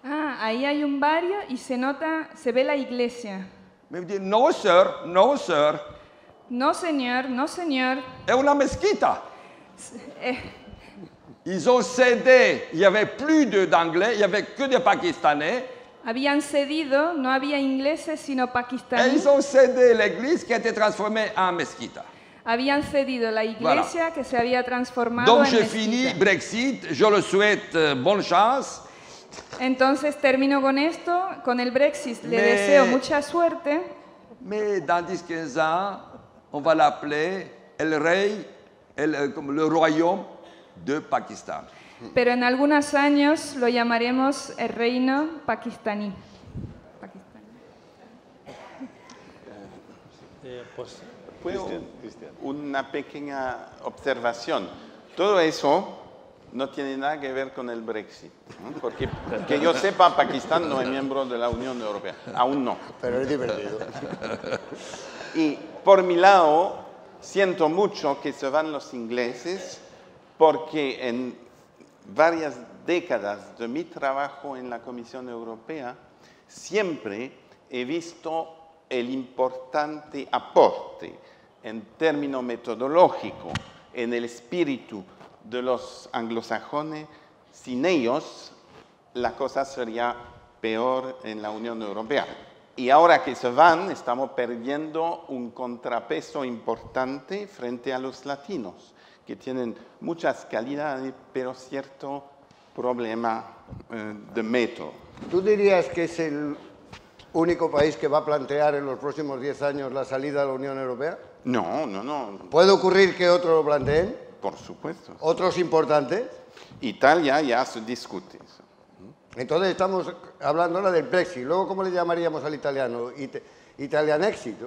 Ahí hay un barrio y se ve la iglesia. Me dit, no, sir. No, señor, no, señor. Es una mezquita. Ils ont cédé, il n'y avait plus d'anglais, il n'y avait que des Pakistanais. Habían cedido, no había ingleses sino Et pakistaníes. ils ont cédé l'église qui a été transformée en mezquita. Habían cedido la iglesia que se había transformado Donc en j'ai mezquita. fini Brexit, je le souhaite bonne chance. Entonces termino con esto, con el Brexit. Le Me- deseo mucha suerte, Mais dans 10-15 ans, on va l'appeler le royaume de Pakistan. pero en algunos años lo llamaremos el reino pakistaní. Pues ¿Puedo una pequeña observación? Todo eso no tiene nada que ver con el Brexit, ¿no? Porque que yo sepa, Pakistán no es miembro de la Unión Europea, aún no. Pero es divertido. Y por mi lado, siento mucho que se van los ingleses porque en varias décadas de mi trabajo en la Comisión Europea siempre he visto el importante aporte en término metodológico, en el espíritu de los anglosajones. Sin ellos, la cosa sería peor en la Unión Europea. Y ahora que se van, estamos perdiendo un contrapeso importante frente a los latinos, que tienen muchas calidades, pero cierto problema de método. ¿Tú dirías que es el único país que va a plantear en los próximos 10 años la salida a la Unión Europea? No, ¿Puede ocurrir que otros lo planteen? por supuesto. ¿Otros importantes? Italia ya se discute eso. Entonces estamos hablando ahora del Brexit. Luego, ¿cómo le llamaríamos al italiano? Italian exit.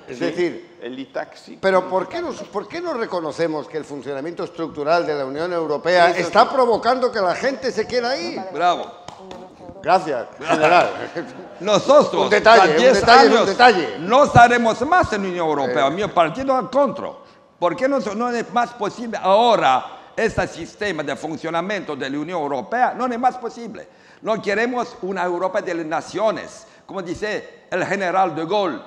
Es decir, el Itaxi. pero ¿por qué no reconocemos que el funcionamiento estructural de la Unión Europea está provocando que la gente se quiera ir? Bravo. Gracias, general. Nosotros, Un detalle, a 10 un detalle, años, un detalle. no estaremos más en la Unión Europea. Mi partido al contra. ¿Por qué no es más posible ahora este sistema de funcionamiento de la Unión Europea? No es más posible. No queremos una Europa de las naciones. Como dice el general de Gaulle,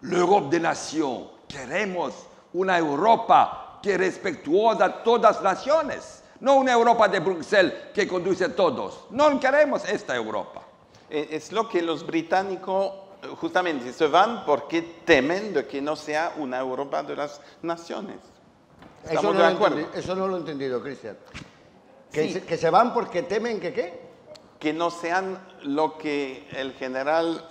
l'Europe des nations. Queremos una Europa que respetuosa a todas las naciones. No una Europa de Bruselas que conduce a todos. No queremos esta Europa. Es lo que los británicos justamente se van porque temen de que no sea una Europa de las naciones. ¿Estamos de acuerdo? Eso no lo he entendido, Cristian. Sí. Que se van porque temen que ¿qué? Que no sean lo que el general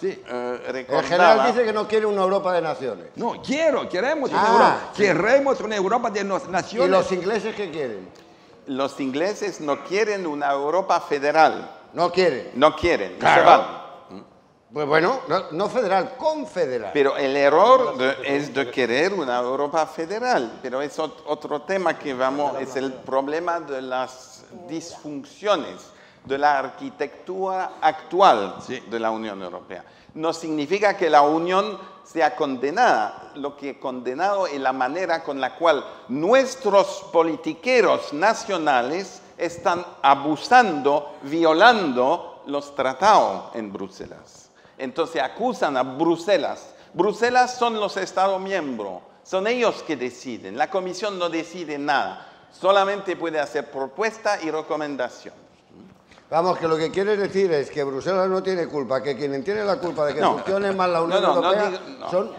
recordaba. El general dice que no quiere una Europa de naciones. No, queremos una Europa. Queremos una Europa de naciones. ¿Y los ingleses qué quieren? Los ingleses no quieren una Europa federal. No quieren. No quieren. Claro. Se van. Pues bueno, no federal, confederal. Pero el error es de querer una Europa federal. Pero es otro tema que es el problema de las disfunciones de la arquitectura actual de la Unión Europea. No significa que la Unión sea condenada. Lo que he condenado es la manera con la cual nuestros politiqueros nacionales están abusando, violando los tratados en Bruselas. Entonces acusan a Bruselas. Bruselas son los Estados miembros, son ellos que deciden. La Comisión no decide nada, solamente puede hacer propuesta y recomendación. Vamos, que lo que quiere decir es que Bruselas no tiene culpa, que quien tiene la culpa de que funcione mal la Unión Europea son...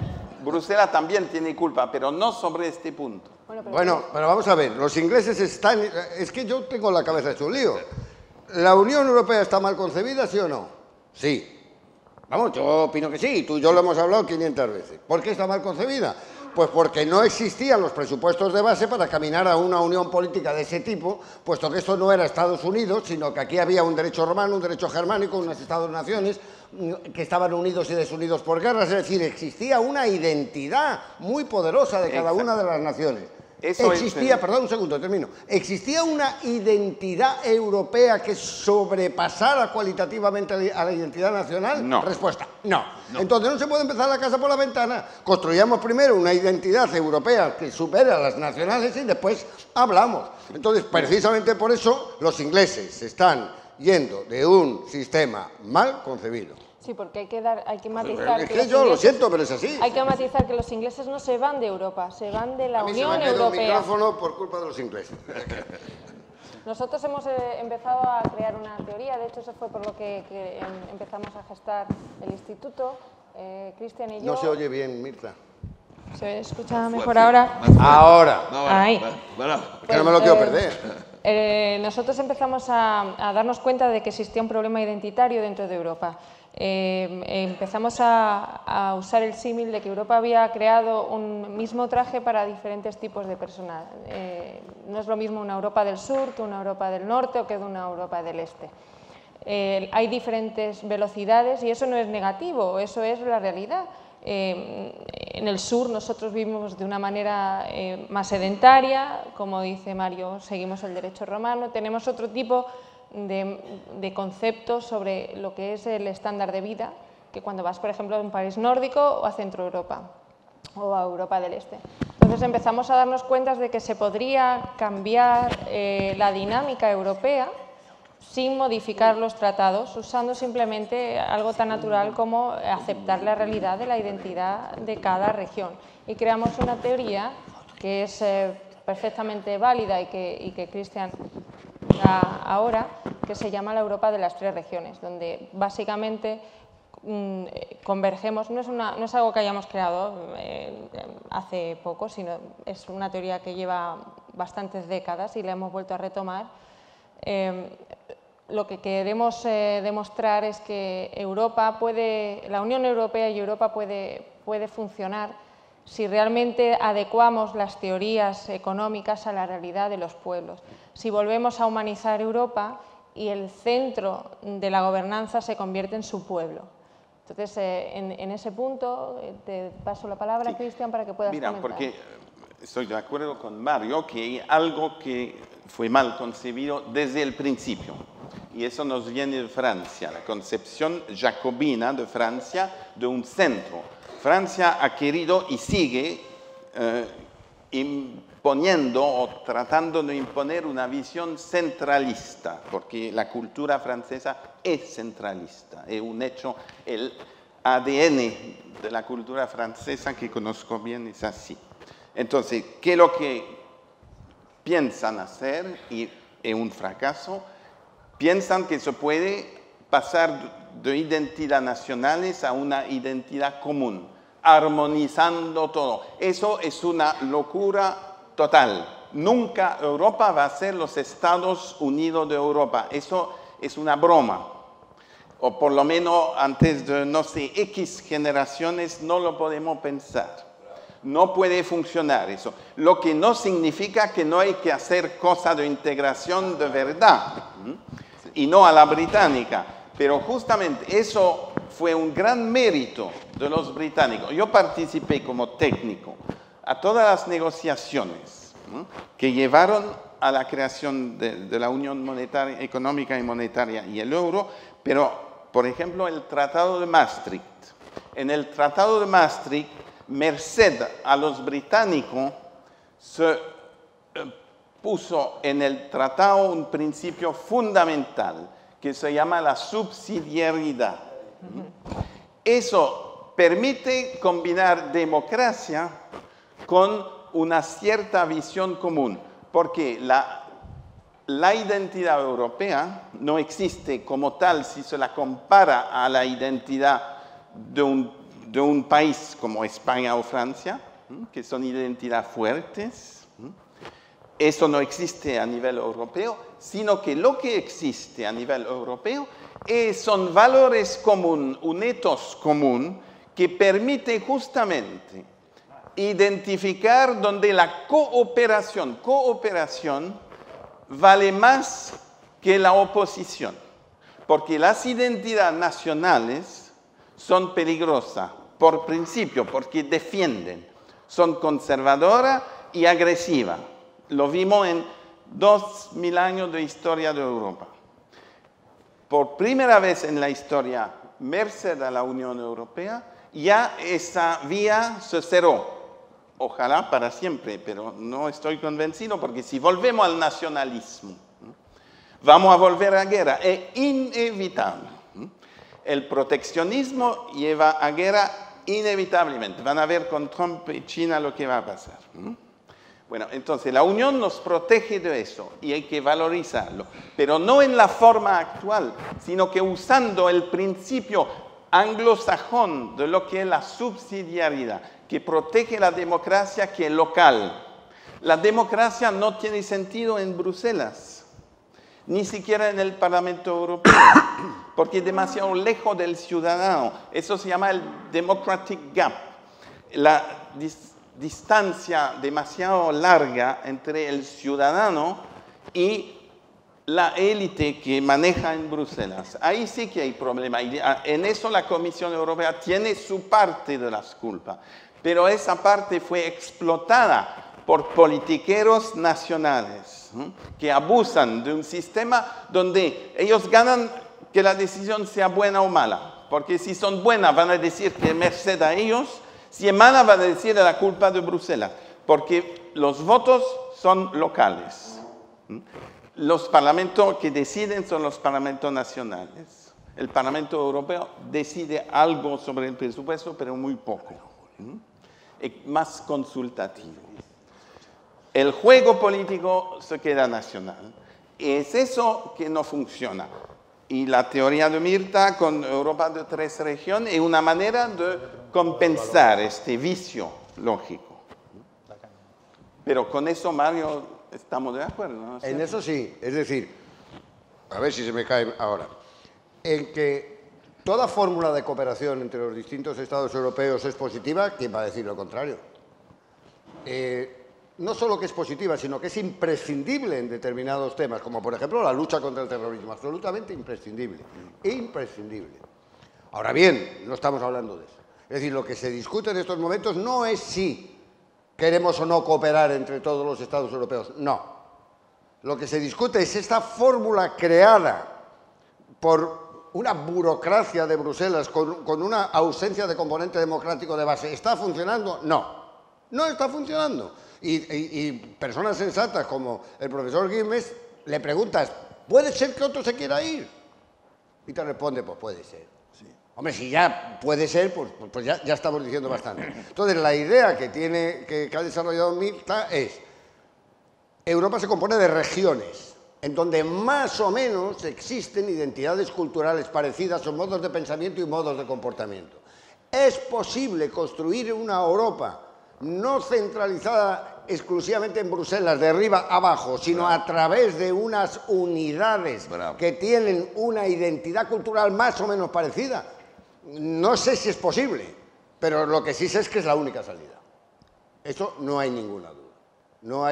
Bruselas también tiene culpa, pero no sobre este punto. Bueno, pero vamos a ver, los ingleses están... Es que yo tengo la cabeza hecho un lío. ¿La Unión Europea está mal concebida, sí o no? Sí. Vamos, yo opino que sí, tú y yo lo hemos hablado 500 veces. ¿Por qué está mal concebida? Pues porque no existían los presupuestos de base para caminar a una unión política de ese tipo, puesto que esto no era Estados Unidos, sino que aquí había un derecho romano, un derecho germánico, unos Estados-naciones que estaban unidos y desunidos por guerras, es decir, existía una identidad muy poderosa de cada una de las naciones. Existía, perdón, un segundo, termino. ¿Existía una identidad europea que sobrepasara cualitativamente a la identidad nacional? No. Respuesta, no. Entonces no se puede empezar la casa por la ventana. Construyamos primero una identidad europea que supere a las nacionales y después hablamos. Entonces, precisamente por eso, los ingleses están yendo de un sistema mal concebido. Sí, porque hay que matizar... Es que yo lo siento, pero es así. Hay que matizar que los ingleses no se van de Europa, se van de la Unión A mí se me quedó Europea. el micrófono por culpa de los ingleses. Nosotros hemos empezado a crear una teoría, de hecho eso fue por lo que empezamos a gestar el instituto, Cristian y yo... No se oye bien, Mirta. ¿Se escucha mejor ahora? Ahora. Ahí. Que no me lo quiero perder. Nosotros empezamos a darnos cuenta de que existía un problema identitario dentro de Europa. Empezamos a usar el símil de que Europa había creado un mismo traje para diferentes tipos de personas. No es lo mismo una Europa del sur que una Europa del norte o que una Europa del este. Hay diferentes velocidades y eso no es negativo, eso es la realidad. En el sur nosotros vivimos de una manera más sedentaria, como dice Mario, seguimos el derecho romano, tenemos otro tipo de conceptos sobre lo que es el estándar de vida, que cuando vas, por ejemplo, a un país nórdico o a Centro Europa o a Europa del Este. Entonces empezamos a darnos cuenta de que se podría cambiar la dinámica europea sin modificar los tratados, usando simplemente algo tan natural como aceptar la realidad de la identidad de cada región. Y creamos una teoría que es perfectamente válida y que Cristian da ahora, que se llama la Europa de las tres regiones, donde básicamente convergemos, no es algo que hayamos creado hace poco, sino es una teoría que lleva bastantes décadas y la hemos vuelto a retomar. Lo que queremos demostrar es que la Unión Europea y Europa puede funcionar si realmente adecuamos las teorías económicas a la realidad de los pueblos, si volvemos a humanizar Europa y el centro de la gobernanza se convierte en su pueblo. Entonces, en ese punto, te paso la palabra, Cristian, para que puedas comentar. Porque estoy de acuerdo con Mario que hay algo que fue mal concebido desde el principio. Y eso nos viene de Francia, la concepción jacobina de Francia de un centro. Francia ha querido y sigue imponiendo o tratando de imponer una visión centralista, porque la cultura francesa es centralista, es un hecho, el ADN de la cultura francesa que conozco bien es así. Entonces, ¿qué es lo que piensan hacer? Y es un fracaso. Piensan que se puede pasar de identidades nacionales a una identidad común, armonizando todo. Eso es una locura total. Nunca Europa va a ser los Estados Unidos de Europa. Eso es una broma. O por lo menos antes de, no sé, X generaciones no lo podemos pensar. No puede funcionar eso. Lo que no significa que no hay que hacer cosas de integración de verdad. Y no a la británica. Pero justamente eso fue un gran mérito de los británicos. Yo participé como técnico a todas las negociaciones que llevaron a la creación de la Unión Monetaria, Económica y Monetaria y el euro, pero, por ejemplo, el Tratado de Maastricht. En el Tratado de Maastricht, merced a los británicos, se puso en el tratado un principio fundamental que se llama la subsidiariedad. Eso permite combinar democracia con una cierta visión común, porque la identidad europea no existe como tal si se la compara a la identidad de un país como España o Francia, que son identidades fuertes. Eso no existe a nivel europeo, sino que lo que existe a nivel europeo son valores comunes, un ethos común que permite justamente identificar donde la cooperación vale más que la oposición, porque las identidades nacionales son peligrosas por principio, porque defienden, son conservadoras y agresivas. Lo vimos en 2000 años de historia de Europa. Por primera vez en la historia, merced a la Unión Europea, ya esa vía se cerró. Ojalá para siempre, pero no estoy convencido, porque si volvemos al nacionalismo, vamos a volver a guerra. Es inevitable. El proteccionismo lleva a guerra inevitablemente. Van a ver con Trump y China lo que va a pasar. Bueno, entonces la Unión nos protege de eso y hay que valorizarlo, pero no en la forma actual, sino que usando el principio anglosajón de lo que es la subsidiariedad, que protege la democracia que es local. La democracia no tiene sentido en Bruselas, ni siquiera en el Parlamento Europeo, porque es demasiado lejos del ciudadano. Eso se llama el democratic gap. La distancia demasiado larga entre el ciudadano y la élite que maneja en Bruselas. Ahí sí que hay problema. Y en eso la Comisión Europea tiene su parte de las culpas. Pero esa parte fue explotada por politiqueros nacionales que abusan de un sistema donde ellos ganan que la decisión sea buena o mala. Porque si son buenas van a decir que merced a ellos. Si es mala, va a decir la culpa de Bruselas, porque los votos son locales. Los parlamentos que deciden son los parlamentos nacionales. El Parlamento Europeo decide algo sobre el presupuesto, pero muy poco. Es más consultativo. El juego político se queda nacional. Es eso que no funciona. Y la teoría de Mirta con Europa de 3 regiones es una manera de compensar este vicio lógico. Pero con eso, Mario, estamos de acuerdo, ¿no? En eso sí, es decir, a ver si se me cae ahora, en que toda fórmula de cooperación entre los distintos Estados europeos es positiva, ¿quién va a decir lo contrario? No solo que es positiva, sino que es imprescindible en determinados temas, como por ejemplo la lucha contra el terrorismo, absolutamente imprescindible, imprescindible. Ahora bien, no estamos hablando de eso. Es decir, lo que se discute en estos momentos no es si queremos o no cooperar entre todos los Estados europeos, no. Lo que se discute es esta fórmula creada por una burocracia de Bruselas con una ausencia de componente democrático de base, ¿está funcionando? No, no está funcionando. Y personas sensatas como el profesor Guimes le preguntas, ¿puede ser que otro se quiera ir? Y te responde, pues puede ser. Sí. Hombre, si ya puede ser, pues ya estamos diciendo bastante. Entonces, la idea que ha desarrollado Mirta es, Europa se compone de regiones, en donde más o menos existen identidades culturales parecidas o modos de pensamiento y modos de comportamiento. Es posible construir una Europa no centralizada exclusivamente en Bruselas, de arriba a abajo, sino a través de unas unidades que tienen una identidad cultural más o menos parecida. No sé si es posible, pero lo que sí sé es que es la única salida. Eso no hay ninguna duda. No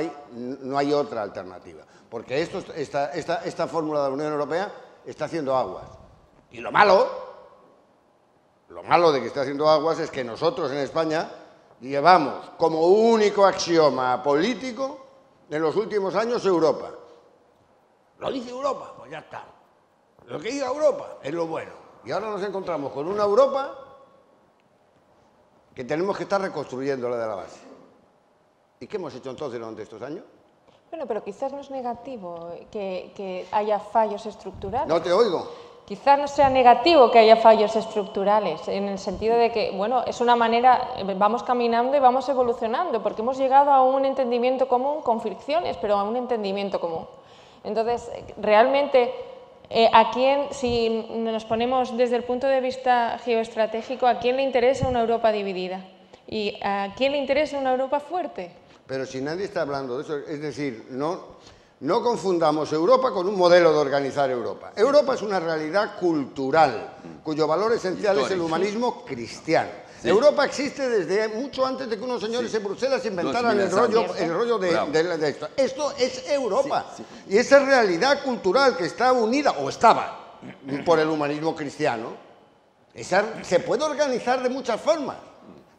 hay otra alternativa. Porque esta fórmula de la Unión Europea está haciendo aguas. Y lo malo de que esté haciendo aguas es que nosotros en España llevamos como único axioma político en los últimos años Europa. Lo dice Europa, pues ya está. Lo que diga Europa es lo bueno. Y ahora nos encontramos con una Europa que tenemos que estar reconstruyéndola de la base. ¿Y qué hemos hecho entonces durante estos años? Bueno, pero quizás no es negativo que haya fallos estructurales. No te oigo. Quizás no sea negativo que haya fallos estructurales, en el sentido de que, bueno, es una manera, vamos caminando y vamos evolucionando, porque hemos llegado a un entendimiento común, con fricciones, pero a un entendimiento común. Entonces, realmente, ¿a quién, si nos ponemos desde el punto de vista geoestratégico, a quién le interesa una Europa dividida? ¿Y a quién le interesa una Europa fuerte? Pero si nadie está hablando de eso, es decir, no confundamos Europa con un modelo de organizar Europa. Europa es una realidad cultural, cuyo valor esencial es el humanismo cristiano. Sí. Europa existe desde mucho antes de que unos señores en Bruselas inventaran el rollo de esto. Esto es Europa. Sí, sí. Y esa realidad cultural que está unida, o estaba, por el humanismo cristiano, se puede organizar de muchas formas.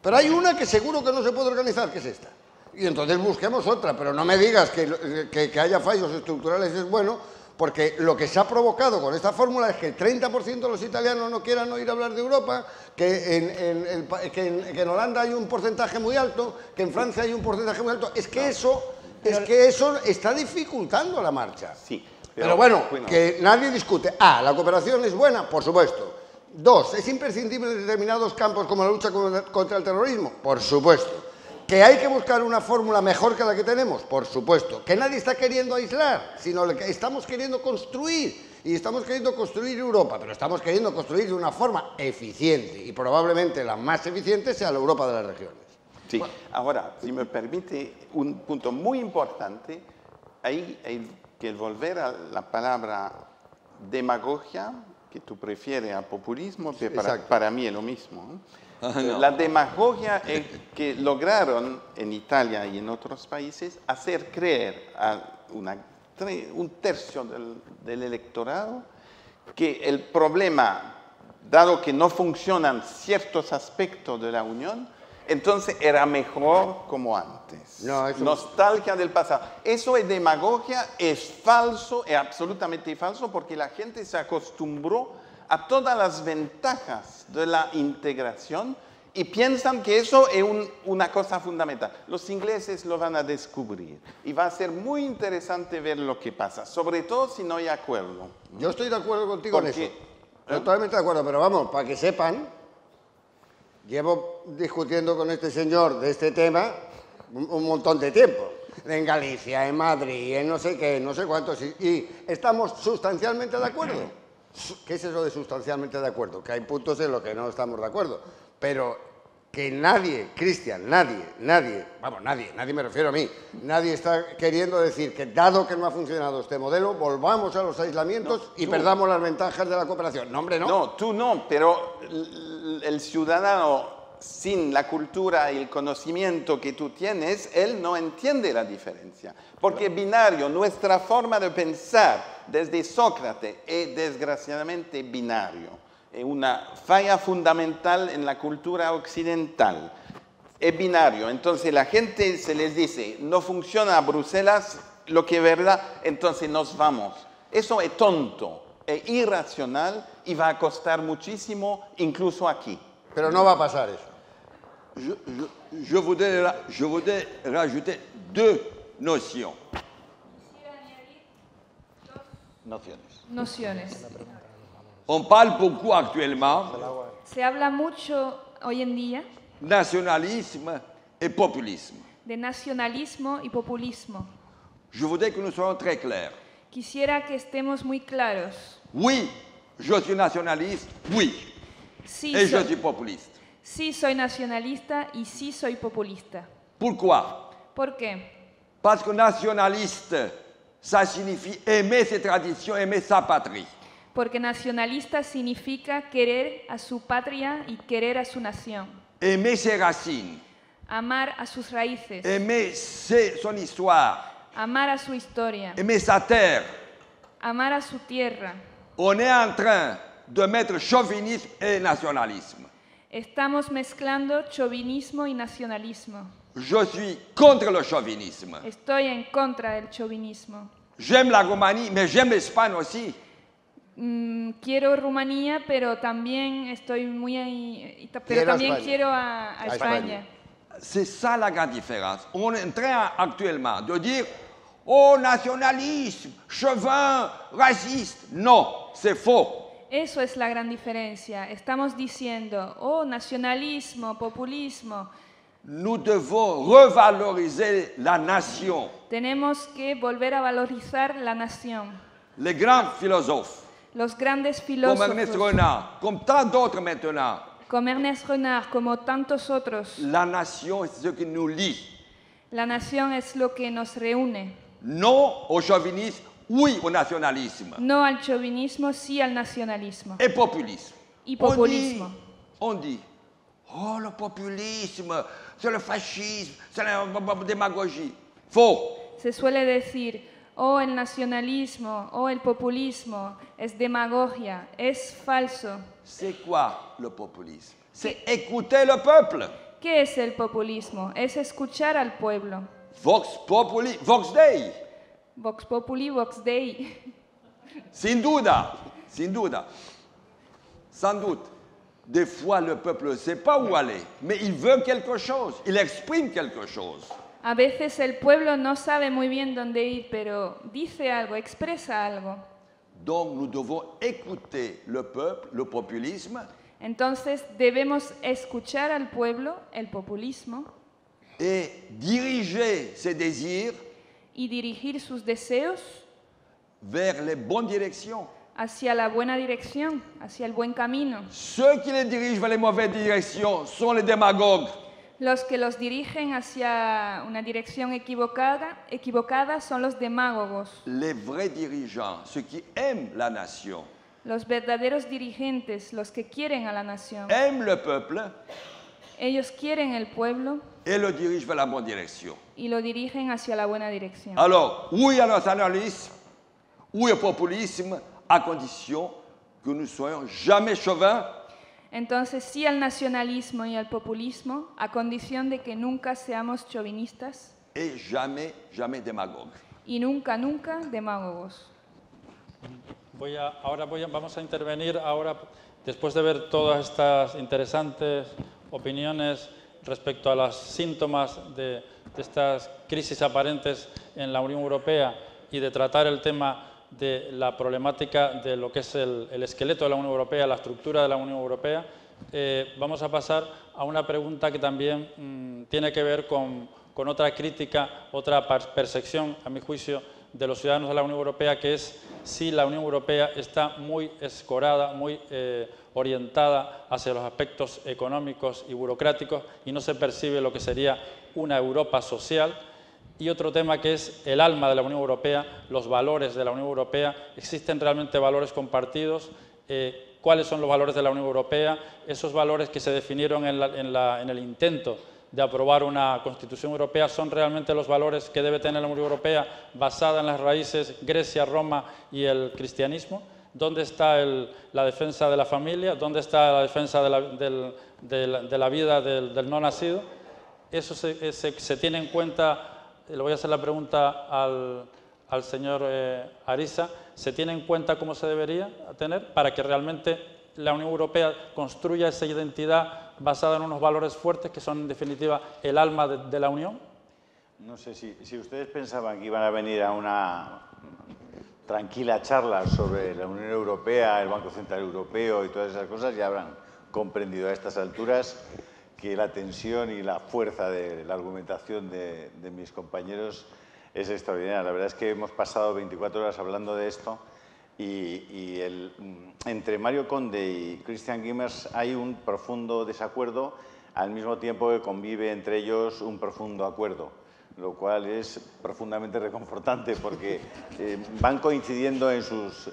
Pero hay una que seguro que no se puede organizar, que es esta. Y entonces busquemos otra, pero no me digas que haya fallos estructurales es bueno, porque lo que se ha provocado con esta fórmula es que el 30% de los italianos no quieran oír hablar de Europa, que en Holanda hay un porcentaje muy alto, que en Francia hay un porcentaje muy alto. Es que eso está dificultando la marcha. Sí, pero bueno, que nadie discute. La cooperación es buena, por supuesto. 2, es imprescindible en determinados campos como la lucha contra el terrorismo, por supuesto. ¿Que hay que buscar una fórmula mejor que la que tenemos? Por supuesto. Que nadie está queriendo aislar, sino que estamos queriendo construir. Y estamos queriendo construir Europa, pero estamos queriendo construir de una forma eficiente. Y probablemente la más eficiente sea la Europa de las regiones. Sí. Bueno. Ahora, si me permite, un punto muy importante, hay que volver a la palabra demagogia, que tú prefieres a populismo, que para mí es lo mismo. No. La demagogia es que lograron en Italia y en otros países hacer creer a un tercio del electorado que el problema, dado que no funcionan ciertos aspectos de la Unión, entonces era mejor como antes. Nostalgia del pasado. Eso es demagogia, es falso, es absolutamente falso, porque la gente se acostumbró a todas las ventajas de la integración y piensan que eso es una cosa fundamental. Los ingleses lo van a descubrir y va a ser muy interesante ver lo que pasa, sobre todo si no hay acuerdo. Yo estoy de acuerdo contigo en eso. Totalmente de acuerdo, pero vamos, para que sepan, llevo discutiendo con este señor de este tema un montón de tiempo. En Galicia, en Madrid, en no sé qué, no sé cuántos, y estamos sustancialmente de acuerdo. ¿Qué es eso de sustancialmente de acuerdo? Que hay puntos en los que no estamos de acuerdo, pero que nadie, Cristian, nadie me refiero a mí, nadie está queriendo decir que dado que no ha funcionado este modelo, volvamos a los aislamientos y perdamos las ventajas de la cooperación. No, hombre, no. No, tú no, pero el ciudadano sin la cultura y el conocimiento que tú tienes, él no entiende la diferencia. Porque binario, nuestra forma de pensar desde Sócrates es desgraciadamente binario. Es una falla fundamental en la cultura occidental. Es binario. Entonces la gente se les dice, no funciona Bruselas, lo que es verdad, entonces nos vamos. Eso es tonto. es irracional y va a costar muchísimo, incluso aquí. Pero no va a pasar eso. Je voudrais rajouter deux notions. Nociones. On parle beaucoup actuellement Se habla mucho hoy en día nationalisme et populisme. de nacionalismo y populismo. Je voudrais que nous soyons très clairs. Quisiera que estemos muy claros. Oui, je suis nationaliste, oui, Sí, et je suis populiste. sí soy nacionalista y sí soy populista. Pourquoi? ¿Por qué? Parce que nationaliste, ça signifie aimer ses traditions, aimer sa patrie. Porque nacionalista significa querer a su patria y querer a su nación. Aimer ses racines, Amar a sus raíces. aimer son histoire, Amar a su historia. aimer sa terre. Amar a su tierra. On est en train de mettre chauvinisme et nationalisme. Estamos mezclando chauvinismo y nacionalismo. Je suis contre le chauvinisme. Estoy en contra del chauvinismo. J'aime la Roumanie, mais j'aime l'Espagne aussi. Quiero Rumanía, pero también estoy muy pero Quiero a también España. quiero a España. C'est ça la grande différence. On est en train actuellement de dire oh, nationalisme, chauvin, raciste. Non, c'est faux. Eso es la gran diferencia. Estamos diciendo, oh, nacionalismo, populismo. Nous devons revaloriser la nation. Tenemos que volver a valorizar la nación. Les grands philosophes, Los grandes comme Ernest filósofos, Renan, comme tant d'autres maintenant, como Ernest Renard, como tantos otros, la nation est ce qui nous lie. la nación es lo que nos reúne. Non au chauvinisme, oui au nationalisme. No al chauvinismo, sí al nacionalismo. Et populisme. Y populismo. On dit, oh le populisme, c'est le fascisme, c'est la démagogie. Faux. Se suele decir, oh, el nacionalismo, oh, el populismo, es demagogia, es falso. C'est quoi le populisme? C'est écouter le peuple. ¿Qué es el populismo? Es escuchar al pueblo. Vox populi, vox dei. Vox populi, vox dei. Sin duda, sin duda. Sans doute, des fois le peuple ne sait pas où aller, mais il veut quelque chose, il exprime quelque chose. A veces el pueblo no sabe muy bien dónde ir, pero dice algo, expresa algo. Donc nous devons écouter le peuple, le populisme, Entonces debemos escuchar al pueblo, el populismo, et diriger ses désirs y dirigir sus deseos vers les bonnes directions. hacia la buena dirección, hacia el buen camino. Ceux qui les dirigent vers les mauvaises directions sont les démagogues. Los que los dirigen hacia una dirección equivocada son los demagogos. Les vrais dirigeants, ceux qui aiment la nation, Los verdaderos dirigentes, los que quieren a la nación. aiment le peuple Ellos quieren el pueblo et le dirigent vers la bonne direction. y lo dirigen hacia la buena dirección. Alors, oui au nationalisme, oui au populisme, à condition que nous ne soyons jamais chauvins Entonces sí al nacionalismo y al populismo, a condición de que nunca seamos chauvinistas et jamais, jamais démagogues. y nunca, nunca demagogos. Vamos a intervenir ahora, después de ver todas estas interesantes opiniones respecto a los síntomas de estas crisis aparentes en la Unión Europea y de tratar el tema de la problemática de lo que es el esqueleto de la Unión Europea, la estructura de la Unión Europea. Vamos a pasar a una pregunta que también tiene que ver con otra crítica, otra percepción, a mi juicio, de los ciudadanos de la Unión Europea, que es si la Unión Europea está muy escorada, muy orientada hacia los aspectos económicos y burocráticos y no se percibe lo que sería una Europa social. Y otro tema que es el alma de la Unión Europea, los valores de la Unión Europea. ¿Existen realmente valores compartidos? ¿Cuáles son los valores de la Unión Europea? Esos valores que se definieron en el intento de aprobar una Constitución Europea, ¿son realmente los valores que debe tener la Unión Europea basada en las raíces Grecia, Roma y el cristianismo? ¿Dónde está la defensa de la familia? ¿Dónde está la defensa de la vida del no nacido? Eso se tiene en cuenta. Le voy a hacer la pregunta al al señor Ariza, ¿se tiene en cuenta como se debería tener para que realmente la Unión Europea construya esa identidad basada en unos valores fuertes que son, en definitiva, el alma de la Unión? No sé si ustedes pensaban que iban a venir a una tranquila charla sobre la Unión Europea, el Banco Central Europeo y todas esas cosas, ya habrán comprendido a estas alturas que la tensión y la fuerza de la argumentación de mis compañeros es extraordinaria. La verdad es que hemos pasado 24 horas hablando de esto y entre Mario Conde y Christian Guimers hay un profundo desacuerdo, al mismo tiempo que convive entre ellos un profundo acuerdo, lo cual es profundamente reconfortante porque van coincidiendo en sus...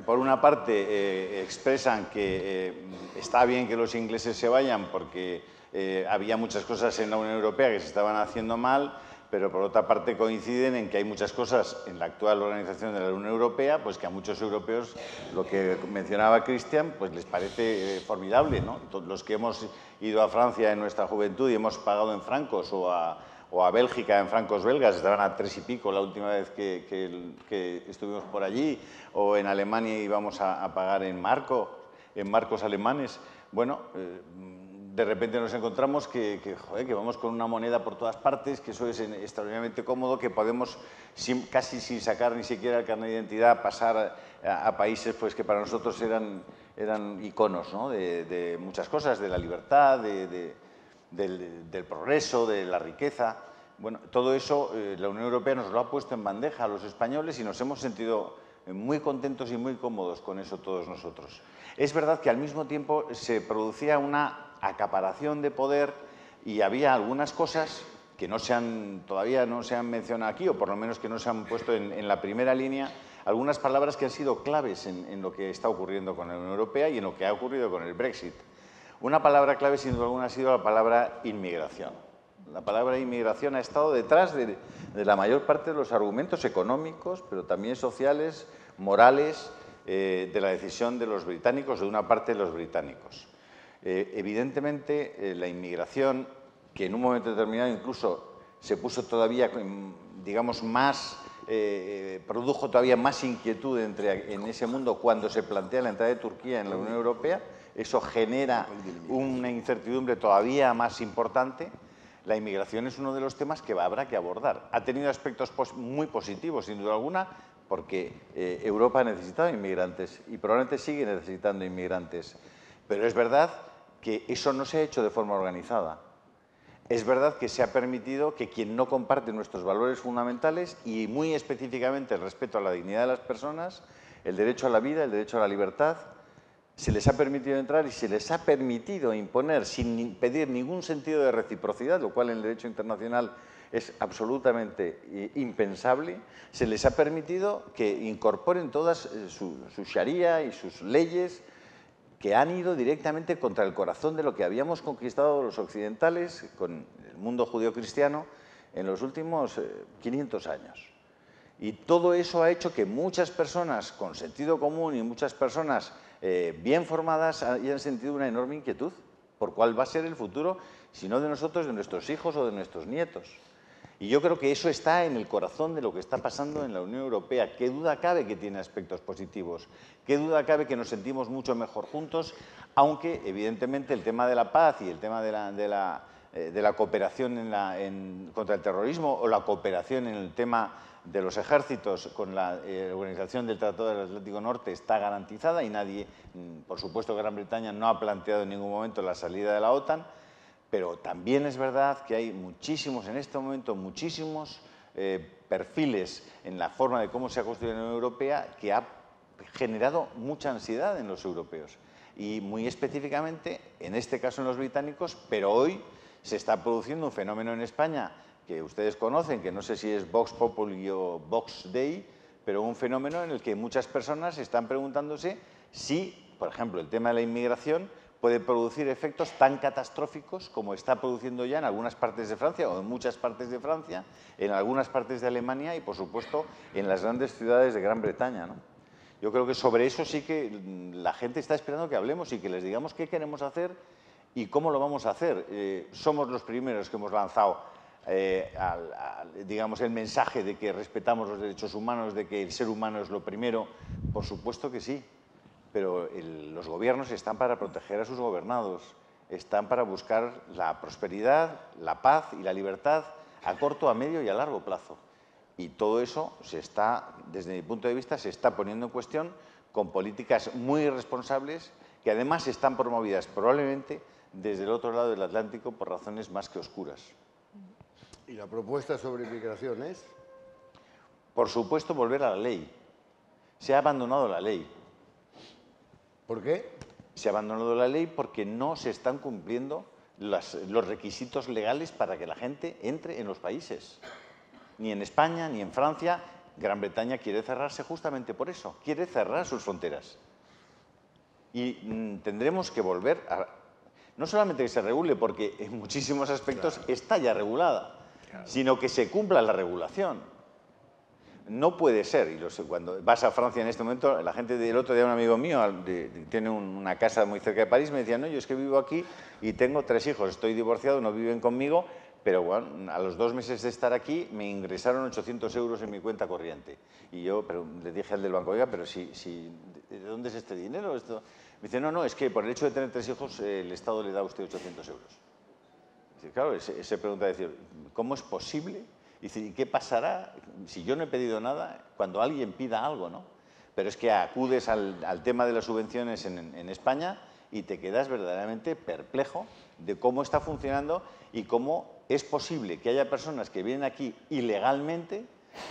Por una parte, expresan que está bien que los ingleses se vayan porque había muchas cosas en la Unión Europea que se estaban haciendo mal, pero por otra parte coinciden en que hay muchas cosas en la actual organización de la Unión Europea, pues que a muchos europeos, lo que mencionaba Christian, pues les parece formidable, ¿no? Los que hemos ido a Francia en nuestra juventud y hemos pagado en francos o a Bélgica en francos belgas, estaban a 3 y pico la última vez que estuvimos por allí, o en Alemania íbamos a pagar en marcos alemanes. Bueno, de repente nos encontramos que vamos con una moneda por todas partes, que eso es extraordinariamente cómodo, que podemos casi sin sacar ni siquiera el carnet de identidad pasar a países pues, que para nosotros eran iconos, ¿no? de muchas cosas, de la libertad, del progreso, de la riqueza. Bueno, todo eso la Unión Europea nos lo ha puesto en bandeja a los españoles y nos hemos sentido muy contentos y muy cómodos con eso todos nosotros. Es verdad que al mismo tiempo se producía una acaparación de poder y había algunas cosas que todavía no se han mencionado aquí, o por lo menos que no se han puesto en la primera línea, algunas palabras que han sido claves en lo que está ocurriendo con la Unión Europea y en lo que ha ocurrido con el Brexit. Una palabra clave, sin duda alguna, ha sido la palabra inmigración. La palabra inmigración ha estado detrás de la mayor parte de los argumentos económicos, pero también sociales, morales, de la decisión de los británicos, de una parte de los británicos. Evidentemente, la inmigración, que en un momento determinado incluso se puso todavía, digamos, produjo todavía más inquietud en ese mundo cuando se plantea la entrada de Turquía en la Unión Europea. Eso genera una incertidumbre todavía más importante. La inmigración es uno de los temas que habrá que abordar. Ha tenido aspectos muy positivos, sin duda alguna, porque Europa ha necesitado inmigrantes y probablemente sigue necesitando inmigrantes. Pero es verdad que eso no se ha hecho de forma organizada. Es verdad que se ha permitido que quien no comparte nuestros valores fundamentales y muy específicamente el respeto a la dignidad de las personas, el derecho a la vida, el derecho a la libertad, se les ha permitido entrar y se les ha permitido imponer sin pedir ningún sentido de reciprocidad, lo cual en el derecho internacional es absolutamente impensable. Se les ha permitido que incorporen todas su sharia y sus leyes que han ido directamente contra el corazón de lo que habíamos conquistado los occidentales con el mundo judío-cristiano en los últimos 500 años. Y todo eso ha hecho que muchas personas con sentido común y muchas personas bien formadas hayan sentido una enorme inquietud por cuál va a ser el futuro, si no de nosotros, de nuestros hijos o de nuestros nietos. Y yo creo que eso está en el corazón de lo que está pasando en la Unión Europea. ¿Qué duda cabe que tiene aspectos positivos? ¿Qué duda cabe que nos sentimos mucho mejor juntos? Aunque, evidentemente, el tema de la paz y el tema de la cooperación contra el terrorismo o la cooperación en el tema de los ejércitos con la Organización del Tratado del Atlántico Norte está garantizada y nadie, por supuesto, Gran Bretaña no ha planteado en ningún momento la salida de la OTAN. Pero también es verdad que hay en este momento, muchísimos perfiles en la forma de cómo se ha construido la Unión Europea que ha generado mucha ansiedad en los europeos. Y muy específicamente, en este caso en los británicos, pero hoy se está produciendo un fenómeno en España que ustedes conocen, que no sé si es Vox Populi o Vox Dei, pero un fenómeno en el que muchas personas están preguntándose si, por ejemplo, el tema de la inmigración puede producir efectos tan catastróficos como está produciendo ya en algunas partes de Francia o en muchas partes de Francia, en algunas partes de Alemania y, por supuesto, en las grandes ciudades de Gran Bretaña, ¿no? Yo creo que sobre eso sí que la gente está esperando que hablemos y que les digamos qué queremos hacer y cómo lo vamos a hacer. Somos los primeros que hemos lanzado digamos, el mensaje de que respetamos los derechos humanos, de que el ser humano es lo primero? Por supuesto que sí, pero los gobiernos están para proteger a sus gobernados, están para buscar la prosperidad, la paz y la libertad a corto, a medio y a largo plazo. Y todo eso desde mi punto de vista, se está poniendo en cuestión con políticas muy irresponsables que además están promovidas probablemente desde el otro lado del Atlántico por razones más que oscuras. ¿Y la propuesta sobre inmigración es? Por supuesto, volver a la ley. Se ha abandonado la ley. ¿Por qué? Se ha abandonado la ley porque no se están cumpliendo los requisitos legales para que la gente entre en los países. Ni en España, ni en Francia. Gran Bretaña quiere cerrarse justamente por eso. Quiere cerrar sus fronteras. Y tendremos que volver a... No solamente que se regule, porque en muchísimos aspectos está ya regulada, sino que se cumpla la regulación. No puede ser, y cuando vas a Francia en este momento, la gente del otro día, un amigo mío, tiene una casa muy cerca de París, me decía, no, yo es que vivo aquí y tengo 3 hijos, estoy divorciado, no viven conmigo, pero bueno, a los 2 meses de estar aquí me ingresaron 800 euros en mi cuenta corriente. Y yo le dije al del banco, oiga, pero ¿de dónde es este dinero? Me dice, no, es que por el hecho de tener 3 hijos el Estado le da a usted 800 euros. Dice, claro, se pregunta, ¿cómo es posible? Dice, ¿y qué pasará si yo no he pedido nada cuando alguien pida algo, no? Pero es que acudes al tema de las subvenciones en España y te quedas verdaderamente perplejo de cómo está funcionando y cómo es posible que haya personas que vienen aquí ilegalmente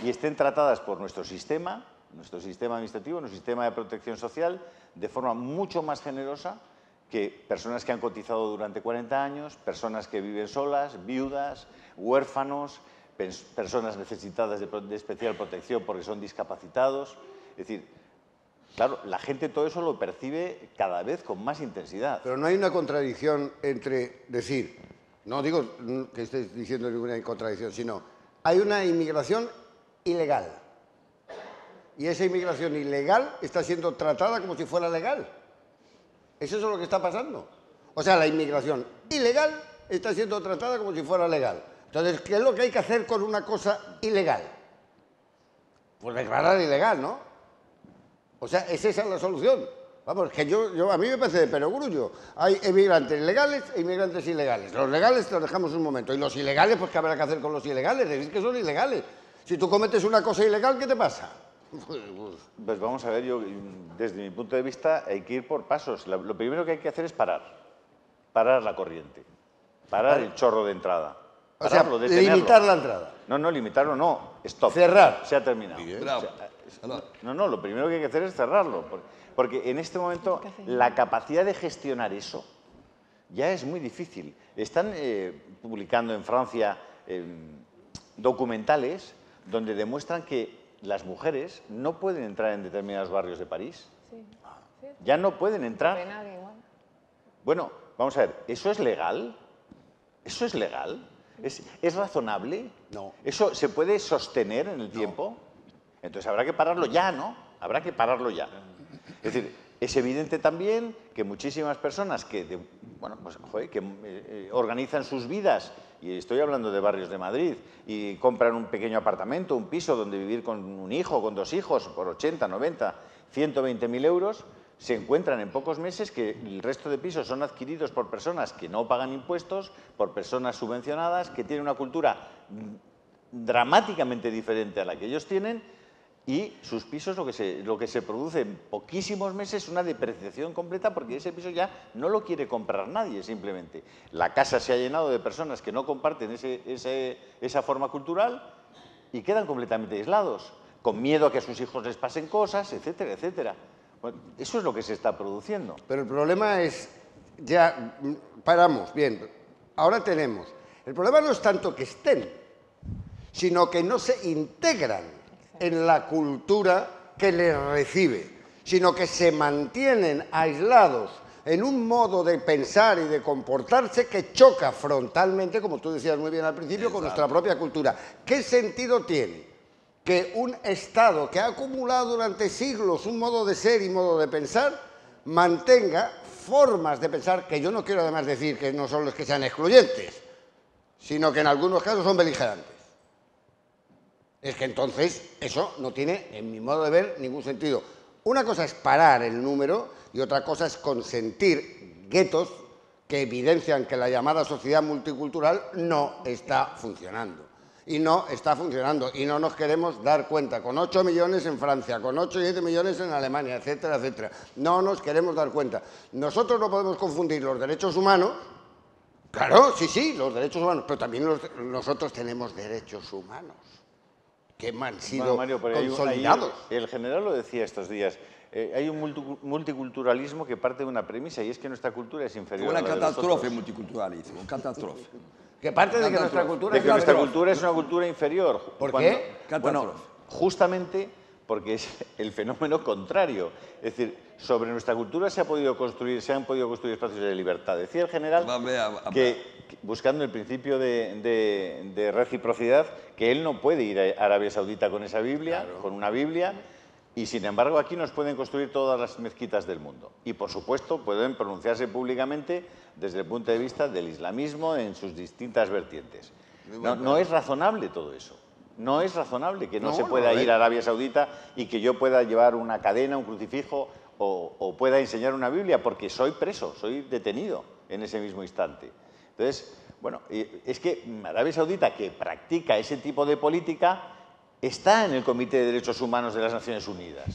y estén tratadas por nuestro sistema administrativo, nuestro sistema de protección social, de forma mucho más generosa que personas que han cotizado durante 40 años, personas que viven solas, viudas, huérfanos, personas necesitadas de especial protección porque son discapacitados. Es decir, claro, la gente todo eso lo percibe cada vez con más intensidad. Pero no hay una contradicción entre decir, no digo que estés diciendo ninguna contradicción, sino hay una inmigración ilegal. Y esa inmigración ilegal está siendo tratada como si fuera legal. Eso es lo que está pasando. O sea, la inmigración ilegal está siendo tratada como si fuera legal. Entonces, ¿qué es lo que hay que hacer con una cosa ilegal? Pues declarar ilegal, ¿no? O sea, esa es la solución. Vamos, que a mí me parece de perogrullo. Hay inmigrantes legales e inmigrantes ilegales. Los legales los dejamos un momento. Y los ilegales, pues ¿qué habrá que hacer con los ilegales? Decir que son ilegales. Si tú cometes una cosa ilegal, ¿qué te pasa? Pues vamos a ver, desde mi punto de vista hay que ir por pasos. Lo primero que hay que hacer es parar la corriente, parar el chorro de entrada. O sea, limitar la entrada. No, limitarlo no, stop. Cerrar. Se ha terminado. No, lo primero que hay que hacer es cerrarlo, porque en este momento la capacidad de gestionar eso ya es muy difícil. Están publicando en Francia documentales donde demuestran que las mujeres no pueden entrar en determinados barrios de París. Sí. Ya no pueden entrar. Bueno, vamos a ver, ¿eso es legal? ¿Eso es legal? ¿Es razonable? No. ¿Eso se puede sostener en el tiempo? Entonces habrá que pararlo ya, ¿no? Habrá que pararlo ya. Es decir, es evidente también que muchísimas personas que organizan sus vidas, y estoy hablando de barrios de Madrid, y compran un pequeño apartamento, un piso donde vivir con un hijo, con 2 hijos, por 80, 90, 120.000 euros, se encuentran en pocos meses que el resto de pisos son adquiridos por personas que no pagan impuestos, por personas subvencionadas, que tienen una cultura dramáticamente diferente a la que ellos tienen, y sus pisos lo que se produce en poquísimos meses es una depreciación completa porque ese piso ya no lo quiere comprar nadie simplemente. La casa se ha llenado de personas que no comparten esa forma cultural y quedan completamente aislados, con miedo a que a sus hijos les pasen cosas, etcétera, etcétera. Bueno, eso es lo que se está produciendo. Pero el problema es, ya paramos, bien, ahora tenemos, el problema no es tanto que estén, sino que no se integran en la cultura que les recibe, sino que se mantienen aislados en un modo de pensar y de comportarse que choca frontalmente, como tú decías muy bien al principio, con nuestra propia cultura. ¿Qué sentido tiene que un Estado que ha acumulado durante siglos un modo de ser y modo de pensar mantenga formas de pensar que yo no quiero además decir que no son los que sean excluyentes? sino que en algunos casos son beligerantes. Es que entonces eso no tiene, en mi modo de ver, ningún sentido. Una cosa es parar el número y otra cosa es consentir guetos que evidencian que la llamada sociedad multicultural no está funcionando. Y no está funcionando y no nos queremos dar cuenta. Con 8 millones en Francia, con 8 y 7 millones en Alemania, etcétera, etcétera. No nos queremos dar cuenta. Nosotros no podemos confundir los derechos humanos. Claro, sí, los derechos humanos, pero también nosotros tenemos derechos humanos que han sido Mario, pero consolidados. el general lo decía estos días. Hay un multiculturalismo que parte de una premisa y es que nuestra cultura es inferior a la de los catástrofe otros. multiculturalismo, una catástrofe. Que parte de que nuestra cultura De es que nuestra catástrofe. cultura es una cultura inferior. ¿Por qué? Bueno, justamente porque es el fenómeno contrario. Es decir, sobre nuestra cultura se han podido construir espacios de libertad. Decía el general que buscando el principio de reciprocidad, que él no puede ir a Arabia Saudita con esa Biblia, con una Biblia, y sin embargo aquí nos pueden construir todas las mezquitas del mundo. Y por supuesto pueden pronunciarse públicamente desde el punto de vista del islamismo en sus distintas vertientes. No es razonable todo eso. No es razonable que no se pueda ir a Arabia Saudita y que yo pueda llevar una cadena, un crucifijo o pueda enseñar una Biblia, porque soy preso, soy detenido en ese mismo instante. Entonces, bueno, es que Arabia Saudita, que practica ese tipo de política, está en el Comité de Derechos Humanos de las Naciones Unidas.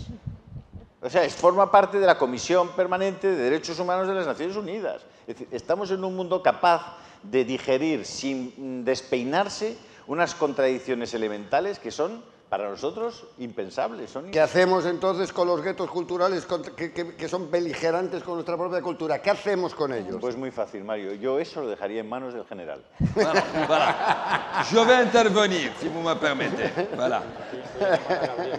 O sea, forma parte de la Comisión Permanente de Derechos Humanos de las Naciones Unidas. Es decir, estamos en un mundo capaz de digerir sin despeinarse unas contradicciones elementales que son, para nosotros, impensables. ¿Qué hacemos entonces con los guetos culturales que son beligerantes con nuestra propia cultura? ¿Qué hacemos con ellos? Pues muy fácil, Mario. Yo eso lo dejaría en manos del general. Voilà. Je vais intervenir, si vous me permettez. Voilà.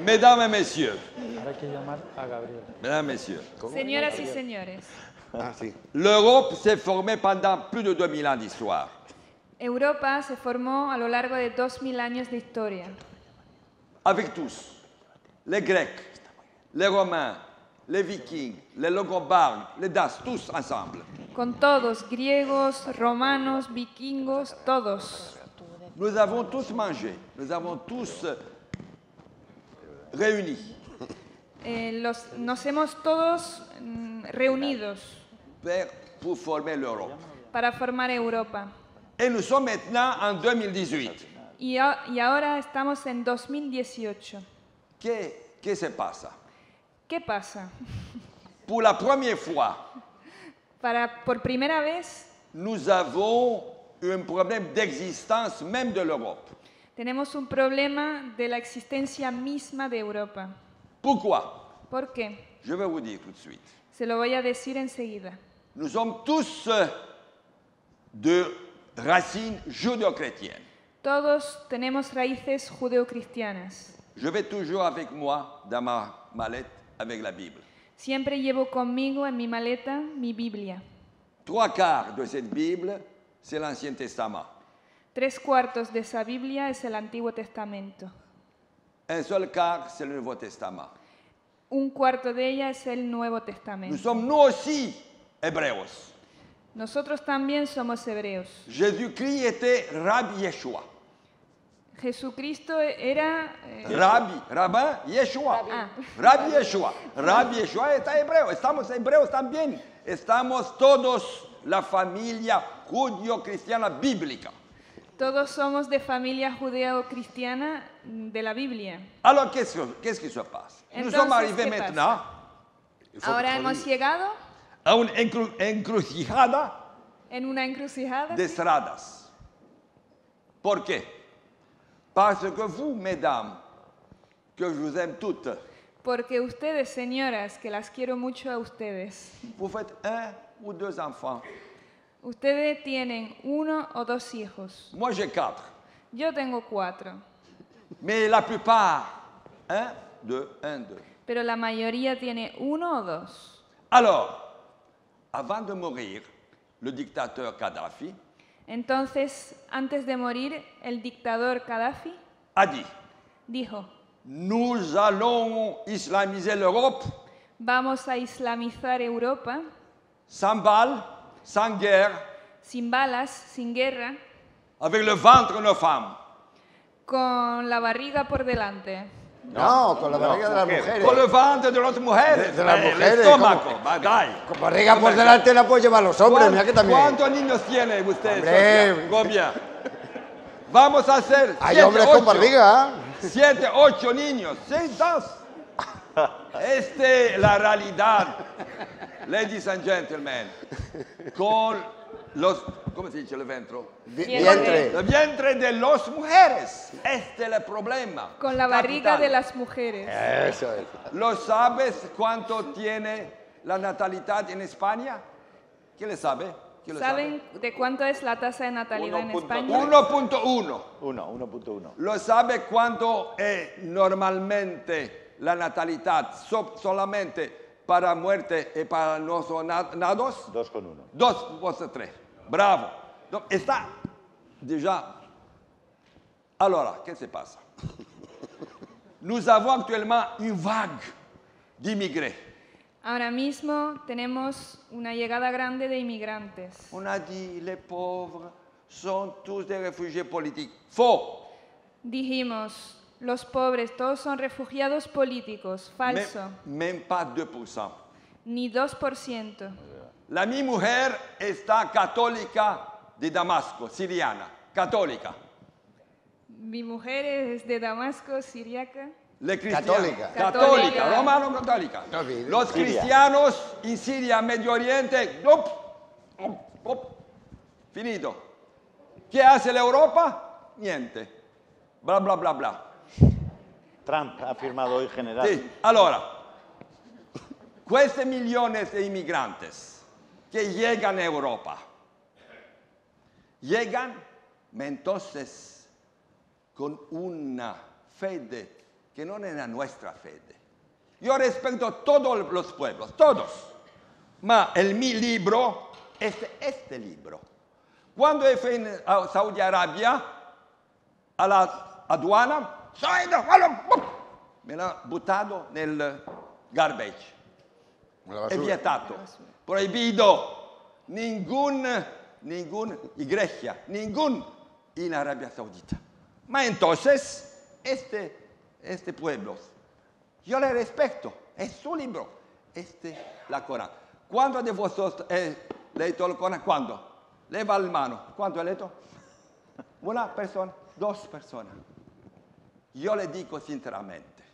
Mesdames et messieurs. Ahora hay que llamar a Gabriel. Mesdames, messieurs. Señoras y señores, L'Europe s'est formée pendant plus de 2000 ans d'histoire. Europa se formó a lo largo de 2000 años de historia. Avec tous, les Grecs, les Romains, les Vikings, les Longobards, les Daces, tous ensemble. Con todos, griegos, romanos, vikingos, todos. Nous avons tous mangé, nous avons tous réunis. Nos hemos todos reunidos Pour former l'Europe. para formar Europa. Et nous sommes maintenant en 2018. Y ahora estamos en 2018. ¿Qué se pasa? ¿Qué pasa? Pour la première fois, Por primera vez nous avons un problème d'existence même de l'Europe. tenemos un problema de la existencia misma de Europa. Pourquoi? ¿Por qué? Je vais vous dire tout de suite. Se lo voy a decir enseguida. Nous sommes tous de racines judéo-chrétiennes. Todos tenemos raíces judeocristianas. Je vais toujours avec moi dans ma mallette avec la Bible. Siempre llevo conmigo en mi maleta mi Biblia. 3/4 de cette Bible, c'est l'Ancien Testament. 3/4 de esa Biblia es el Antiguo Testamento. Un seul quart, c'est le Nouveau Testament. 1/4 de ella es el Nuevo Nous Testamento. sommes nous aussi hébreux. Nosotros también somos hebreos. Jésus-Christ était Rabbi Yeshua. Jesucristo era... Rabbin Yeshua. Rabbi Yeshua. Rabbi Yeshua está hebreo. Estamos hebreos también. Estamos todos la familia judío-cristiana bíblica. Todos somos de familia judeo-cristiana de la Biblia. Alors, qu'est-ce qui se passe? Nous Entonces, sommes arrivés ¿qué maintenant Ahora hemos llegado a una encrucijada en una encrucijada. de estradas. ¿Por qué? Parce que vous, mesdames, que je vous aime toutes, Porque ustedes, señoras, que las quiero mucho a ustedes, vous faites 1 ou 2 enfants. ustedes tienen 1 o 2 hijos. Moi, j'ai 4. Yo tengo 4, Mais la plupart, 1, 2, 1, 2. pero la mayoría tiene 1 o 2. Alors, avant de mourir, le dictateur Kadhafi Entonces, antes de morir, el dictador Gaddafi a dit dijo, nous allons islamiser l'Europe vamos a islamizar Europa sans balles, sans guerre, sin balas, sin guerra, avec le ventre de nos femmes. Con la barriga por delante. No, con la barriga de las mujeres. Con le ventre de las mujeres. De las El mujeres, estómago. ¿cómo? Va, dai. Con barriga por delante la pueden llevar los hombres, mira que también. ¿Cuántos niños tiene usted, Hombre. Sofía? Gobia? Vamos a hacer Hay 7, hombres con 8. barriga. 7, 8 niños. 6, 2. Esta es la realidad, ladies and gentlemen, con los, ¿cómo se dice el ventro? Vientre. El vientre de las mujeres. Este es el problema. Con la barriga capital. de las mujeres. Eso es. ¿Lo sabes cuánto tiene la natalidad en España? ¿Quién le sabe? ¿Quién lo ¿Saben de cuánto es la tasa de natalidad en 1.1. España? 1.1. 1.1. ¿Lo sabe cuánto es normalmente la natalidad solamente para muerte y para no nados? 2,1. 2 vos 3. Bravo. Donc, está déjà. Alors, qu'est-ce qui se passe? Nous avons actuellement une vague d'immigrés. Ahora mismo tenemos una llegada grande de inmigrantes. On a dit les pauvres sont tous des réfugiés politiques. Faux. Dijimos, los pobres todos son refugiados políticos. Falso. Même pas 2%. Ni 2%. La mi mujer está católica de Damasco, siriana, católica. Mi mujer es de Damasco, siriaca. Le cristianos, Católica. católica, romano-católica. No olvides. Los Siria. cristianos en Siria, Medio Oriente, finito. ¿Qué hace la Europa? Niente. Bla, bla, bla, bla. Trump ha firmado hoy general. Sí. Allora, questi milioni di immigrantes che llegan a Europa, llegan, ma entonces con una fede que no es la nuestra fede. Yo respeto todos los pueblos, todos. Ma el mi libro es este libro. Cuando fui en Saudi Arabia, a la aduana, me l'ha buttato nel garbage. È vietato, proibito. Ningún iglesia, ningún en Arabia Saudita. Ma entonces, este pueblo, yo le respeto, es su libro, la Corán. ¿Cuántos de vosotros leído el Corán? ¿Cuándo? Leva la mano. ¿Cuánto he leído? Una persona, 2 personas. Yo le digo sinceramente,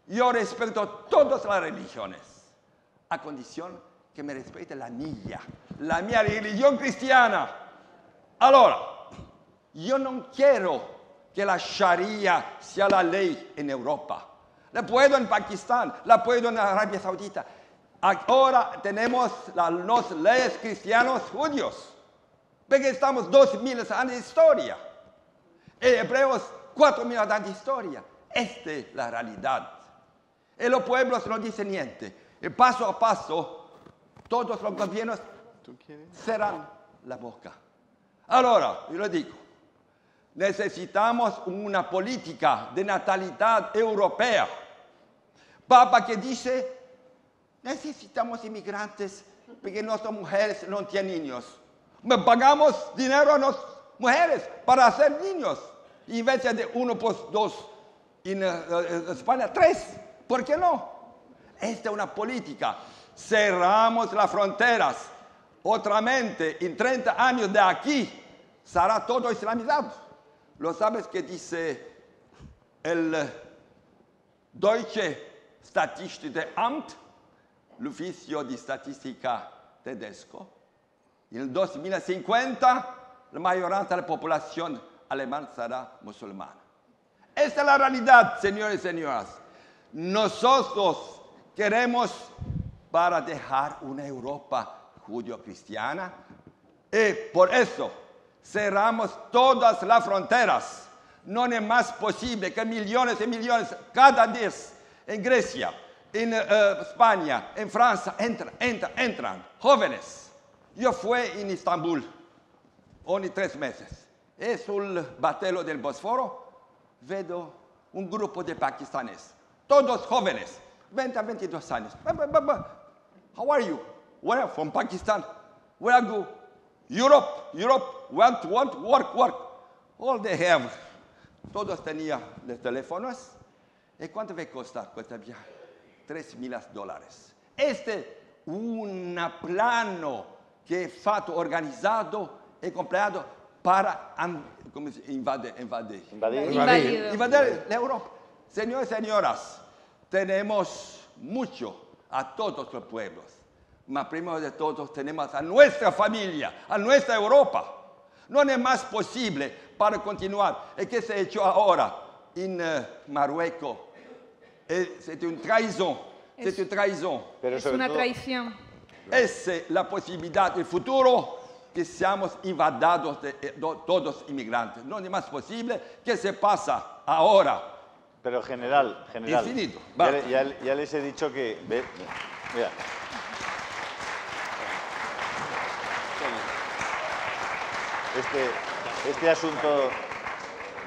yo respeto todas las religiones, a condición que me respete la mía religión cristiana. Allora, yo no quiero que la Sharia sea la ley en Europa. La puedo en Pakistán, la puedo en Arabia Saudita. Ahora tenemos las leyes cristianos judíos, porque estamos 2000 años de historia. Hebreos 4000 años de historia. Esta es la realidad. Y los pueblos no dicen niente. Y paso a paso, todos los gobiernos cerran la boca. Ahora, yo le digo, necesitamos una política de natalidad europea. Papa que dice, necesitamos inmigrantes porque nuestras mujeres no tienen niños. Pagamos dinero a nuestras mujeres para hacer niños. En vez de 1 por 2 en España, 3. ¿Por qué no? Esta es una política. Cerramos las fronteras. Otramente, en 30 años de aquí, será todo islamizado. ¿Lo sabes qué dice el Deutsche Statistische Amt, el oficio de estadística tedesco? En el 2050, la mayoría de la población alemana será musulmana. Esta es la realidad, señores y señoras. Nosotros queremos para dejar una Europa judío-cristiana y por eso cerramos todas las fronteras. No es más posible que millones y millones cada día en Grecia, en España, en Francia, entran jóvenes. Yo fui en Estambul, hace 3 meses. Y sul batelo del Bosforo vedo un grupo de pakistaníes, todos jóvenes, 20 a 22 años. How are you? Where? From Pakistan. Where I go? Europe. Want, work. all they have, todos tenían los teléfonos. ¿Y cuánto va a costar este viaje? $3.000. Este è un plano che è fatto, organizzato e comprato para invadir la Europa. Señores y señoras, tenemos mucho a todos los pueblos, pero primero de todos tenemos a nuestra familia, a nuestra Europa. No es más posible para continuar. ¿Y qué se ha hecho ahora en Marruecos? Es una traición. Es una traición. Es una traición. Es la posibilidad del futuro que seamos invadidos de todos inmigrantes. No es más posible que se pasa ahora. Pero general, Infinito. Ya les he dicho que... Mira.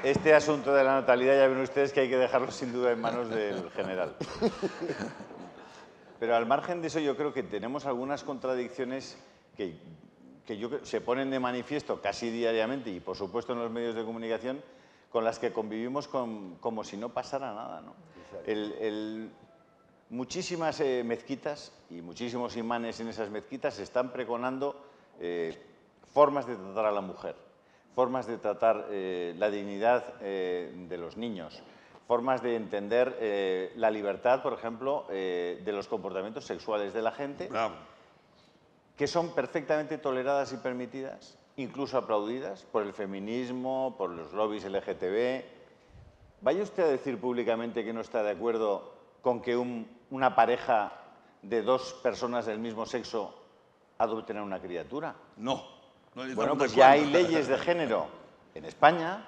Este asunto de la natalidad, ya ven ustedes que hay que dejarlo sin duda en manos del general. Pero al margen de eso, yo creo que tenemos algunas contradicciones que se ponen de manifiesto casi diariamente y, por supuesto, en los medios de comunicación, con las que convivimos como si no pasara nada, ¿no? Muchísimas mezquitas y muchísimos imanes en esas mezquitas están pregonando formas de tratar a la mujer, formas de tratar la dignidad de los niños, formas de entender la libertad, por ejemplo, de los comportamientos sexuales de la gente, que son perfectamente toleradas y permitidas, incluso aplaudidas por el feminismo, por los lobbies LGTB. Vaya usted a decir públicamente que no está de acuerdo con que una pareja de dos personas del mismo sexo adopten a una criatura. No. Bueno, pues ya hay leyes de género en España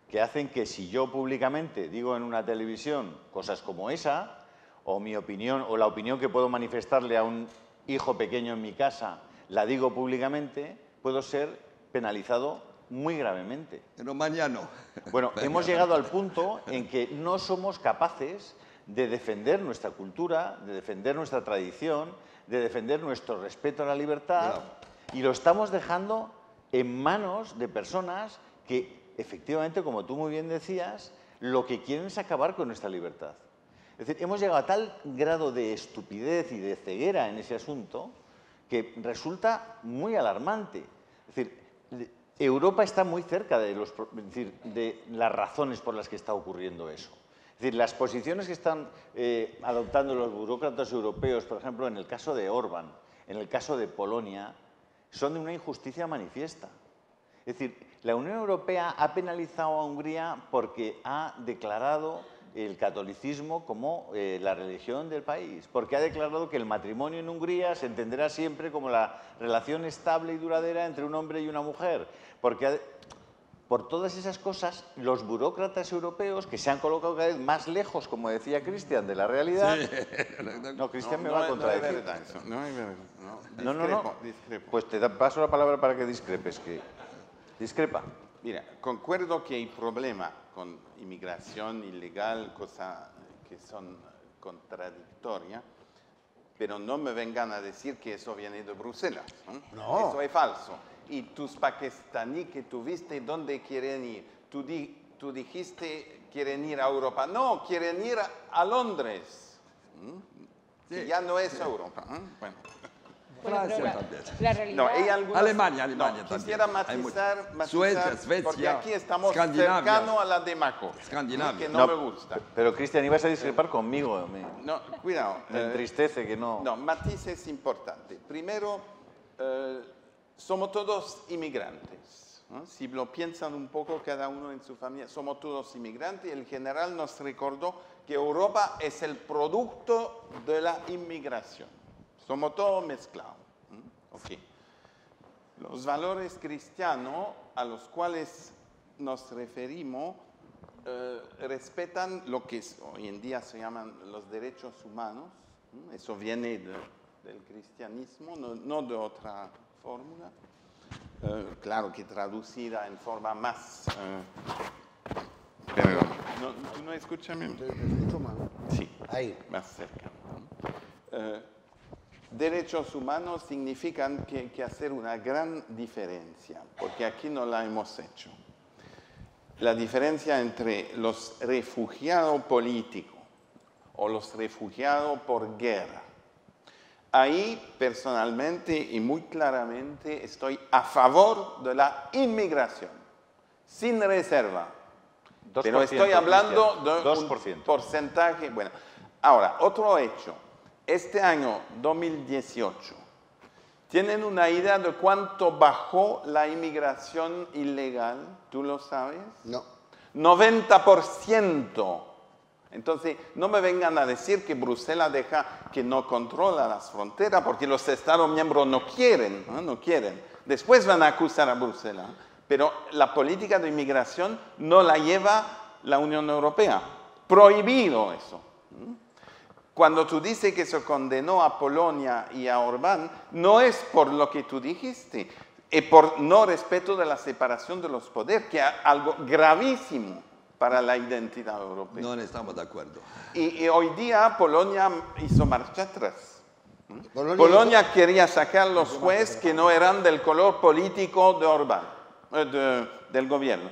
que hacen que si yo públicamente digo en una televisión cosas como esa, o mi opinión, o la opinión que puedo manifestarle a un hijo pequeño en mi casa, la digo públicamente, puedo ser penalizado muy gravemente. Pero mañana. Bueno, hemos llegado al punto en que no somos capaces de defender nuestra cultura, de defender nuestra tradición, de defender nuestro respeto a la libertad, y lo estamos dejando en manos de personas que, efectivamente, como tú muy bien decías, lo que quieren es acabar con nuestra libertad. Es decir, hemos llegado a tal grado de estupidez y de ceguera en ese asunto que resulta muy alarmante. Es decir, Europa está muy cerca de las razones por las que está ocurriendo eso. Es decir, las posiciones que están adoptando los burócratas europeos, por ejemplo, en el caso de Orbán, en el caso de Polonia, son de una injusticia manifiesta. Es decir, la Unión Europea ha penalizado a Hungría porque ha declarado el catolicismo como la religión del país, porque ha declarado que el matrimonio en Hungría se entenderá siempre como la relación estable y duradera entre un hombre y una mujer, porque por todas esas cosas, los burócratas europeos, que se han colocado cada vez más lejos, como decía Cristian, de la realidad... Sí. No, Cristian me va a contradecir. No. Discrepo. Pues te paso la palabra para que discrepes. Que discrepa. Mira, concuerdo que hay problema con inmigración ilegal, cosas que son contradictorias, pero no me vengan a decir que eso viene de Bruselas. No. Eso es falso. Y tus pakistaníes que tuviste, ¿dónde quieren ir? Tú dijiste, quieren ir a Europa. No, quieren ir a Londres. Que ya no es Europa. Bueno. La realidad... No, Alemania también. Quisiera matizar Suecia, porque aquí estamos cercanos a la demagogia, que no me gusta. Pero, Cristian, ibas a discrepar conmigo. No, cuidado. Me entristece que no... No, matiz es importante. Primero, somos todos inmigrantes, ¿no? Si lo piensan un poco cada uno en su familia, somos todos inmigrantes. El general nos recordó que Europa es el producto de la inmigración. Somos todos mezclados. Okay. Los valores cristianos a los cuales nos referimos respetan lo que hoy en día se llaman los derechos humanos. Eso viene del cristianismo, no de otra fórmula. Claro que traducida en forma más... Perdón. ¿Tú no escuchas bien? Te escucho mal. Sí, ahí. Más cerca. Derechos humanos significan que hay que hacer una gran diferencia, porque aquí no la hemos hecho. la diferencia entre los refugiados políticos o los refugiados por guerra. Ahí, personalmente y muy claramente, estoy a favor de la inmigración, sin reserva. 2%, Pero estoy hablando de 2%. un porcentaje. Bueno, ahora, otro hecho. Este año 2018, ¿tienen una idea de cuánto bajó la inmigración ilegal? ¿Tú lo sabes? No. 90%. Entonces, no me vengan a decir que Bruselas deja que no controla las fronteras porque los Estados miembros no quieren, ¿no? No quieren. Después van a acusar a Bruselas. Pero la política de inmigración no la lleva la Unión Europea. Prohibido eso. Cuando tú dices que se condenó a Polonia y a Orbán, no es por lo que tú dijiste, es por no respeto de la separación de los poderes, que es algo gravísimo para la identidad europea. No estamos de acuerdo. Y hoy día Polonia hizo marcha atrás. Polonia quería sacar los jueces que no eran del color político de Orbán, del gobierno.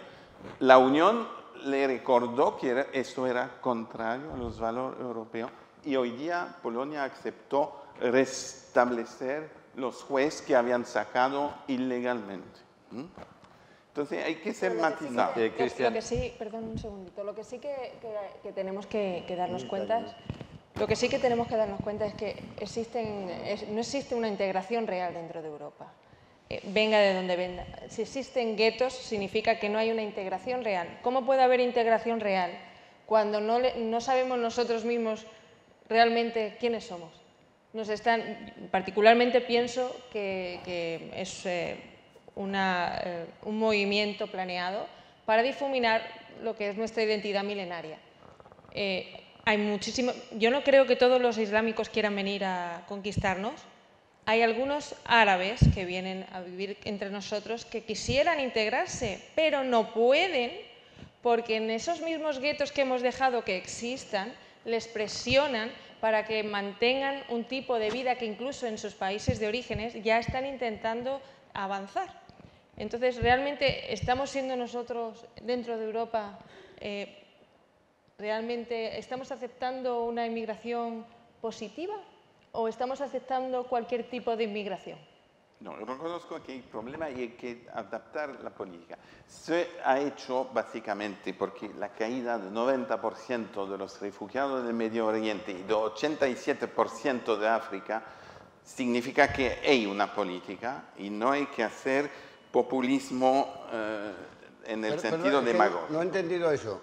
La Unión le recordó que eso era contrario a los valores europeos y hoy día Polonia aceptó restablecer los jueces que habían sacado ilegalmente. Entonces hay que ser matizado. Lo que sí, perdón un segundito, lo que sí que tenemos que darnos cuenta es que no existe una integración real dentro de Europa. Venga de donde venga. Si existen guetos, significa que no hay una integración real. ¿Cómo puede haber integración real cuando no sabemos nosotros mismos realmente quiénes somos? Particularmente pienso que es un movimiento planeado para difuminar lo que es nuestra identidad milenaria. Yo no creo que todos los islámicos quieran venir a conquistarnos. Hay algunos árabes que vienen a vivir entre nosotros que quisieran integrarse, pero no pueden porque en esos mismos guetos que hemos dejado que existan, les presionan para que mantengan un tipo de vida que incluso en sus países de orígenes ya están intentando avanzar. Entonces, ¿realmente estamos siendo nosotros dentro de Europa, realmente estamos aceptando una inmigración positiva o estamos aceptando cualquier tipo de inmigración? No, reconozco que hay problema y hay que adaptar la política. Se ha hecho básicamente porque la caída del 90% de los refugiados del Medio Oriente y del 87% de África significa que hay una política y no hay que hacer populismo en el sentido demagogo. No he entendido eso.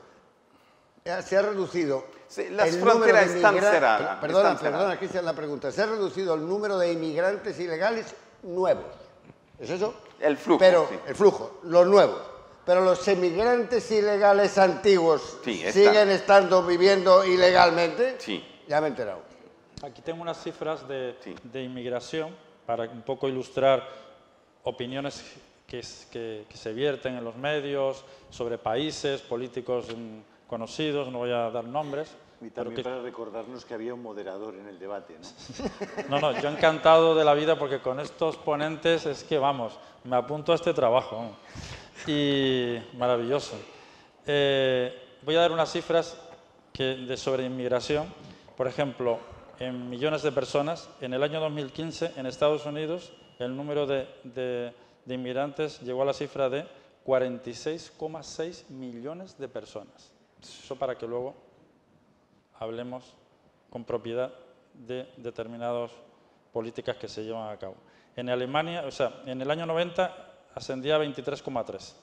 Se ha reducido. Sí, las fronteras están cerradas. Perdona, que esa es la pregunta. Se ha reducido el número de inmigrantes ilegales nuevos. ¿Es eso? El flujo. Pero, sí. el flujo, los nuevos. Pero los inmigrantes ilegales antiguos siguen viviendo ilegalmente. Sí. Ya me he enterado. Aquí tengo unas cifras de inmigración para un poco ilustrar opiniones que se vierten en los medios sobre países, políticos conocidos, no voy a dar nombres. Y también para recordarnos que había un moderador en el debate, ¿no? No, yo encantado de la vida porque con estos ponentes es que, vamos, me apunto a este trabajo. Y maravilloso. Voy a dar unas cifras sobre inmigración. Por ejemplo, en millones de personas, en el año 2015 en Estados Unidos el número de inmigrantes llegó a la cifra de 46,6 millones de personas. Eso para que luego hablemos con propiedad de determinadas políticas que se llevan a cabo. En Alemania, o sea, en el año 90 ascendía a 23,3.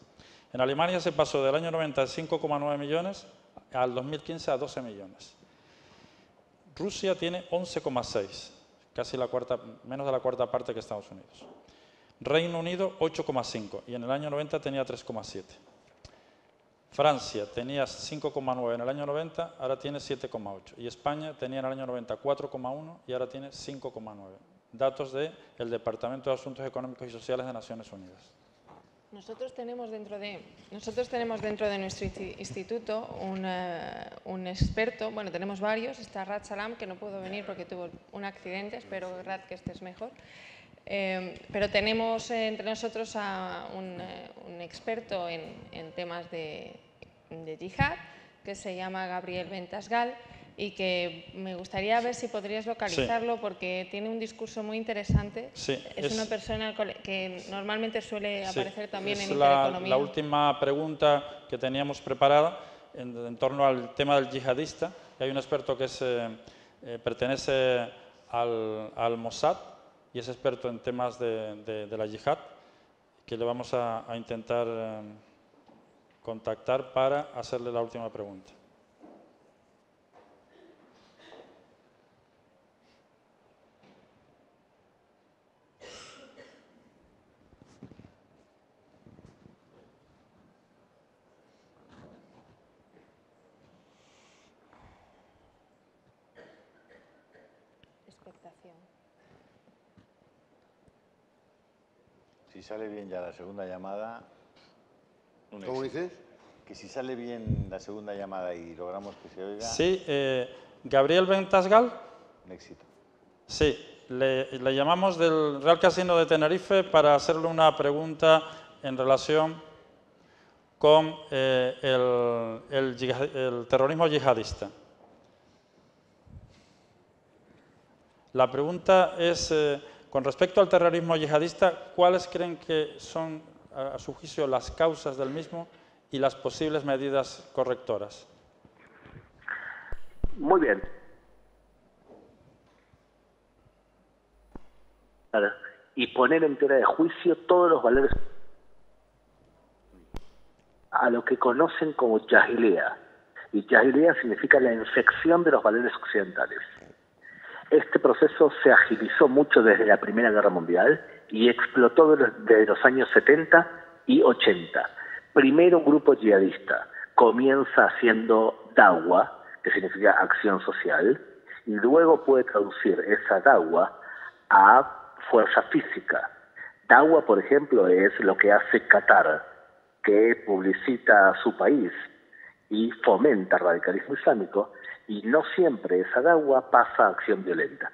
En Alemania se pasó del año 90 a 5,9 millones al 2015 a 12 millones. Rusia tiene 11,6, casi menos de la cuarta parte que Estados Unidos. Reino Unido 8,5 y en el año 90 tenía 3,7. Francia tenía 5,9 en el año 90, ahora tiene 7,8. Y España tenía en el año 90 4,1 y ahora tiene 5,9. Datos del Departamento de Asuntos Económicos y Sociales de Naciones Unidas. Nosotros tenemos dentro de nuestro instituto un experto, bueno, tenemos varios, está Rad Salam, que no pudo venir porque tuvo un accidente, espero, Rad, que estés mejor. Pero tenemos entre nosotros a un experto en temas de de yihad, que se llama Gabriel Bentasgal, y que me gustaría ver si podrías localizarlo, porque tiene un discurso muy interesante. Sí, es una persona que normalmente suele aparecer también en la Intereconomía. última pregunta que teníamos preparada en torno al tema del yihadista. Hay un experto que pertenece al Mossad y es experto en temas de la yihad, que le vamos a intentar contactar para hacerle la última pregunta. Si sale bien ya la segunda llamada... ¿Cómo dices? Que si sale bien la segunda llamada y logramos que se oiga... Sí, Gabriel Bentasgal. Un éxito. Sí, le llamamos del Real Casino de Tenerife para hacerle una pregunta en relación con el terrorismo yihadista. La pregunta es, con respecto al terrorismo yihadista, ¿cuáles creen que son, a su juicio, las causas del mismo y las posibles medidas correctoras? Muy bien. Y poner en tela de juicio todos los valores a lo que conocen como Jahiliya. Y Jahiliya significa la infección de los valores occidentales. Este proceso se agilizó mucho desde la Primera Guerra Mundial y explotó desde los años 70 y 80. Primero un grupo yihadista comienza haciendo da'wa, que significa acción social, y luego puede traducir esa da'wa a fuerza física. Da'wa, por ejemplo, es lo que hace Qatar, que publicita a su país y fomenta el radicalismo islámico, y no siempre esa da'wa pasa a acción violenta.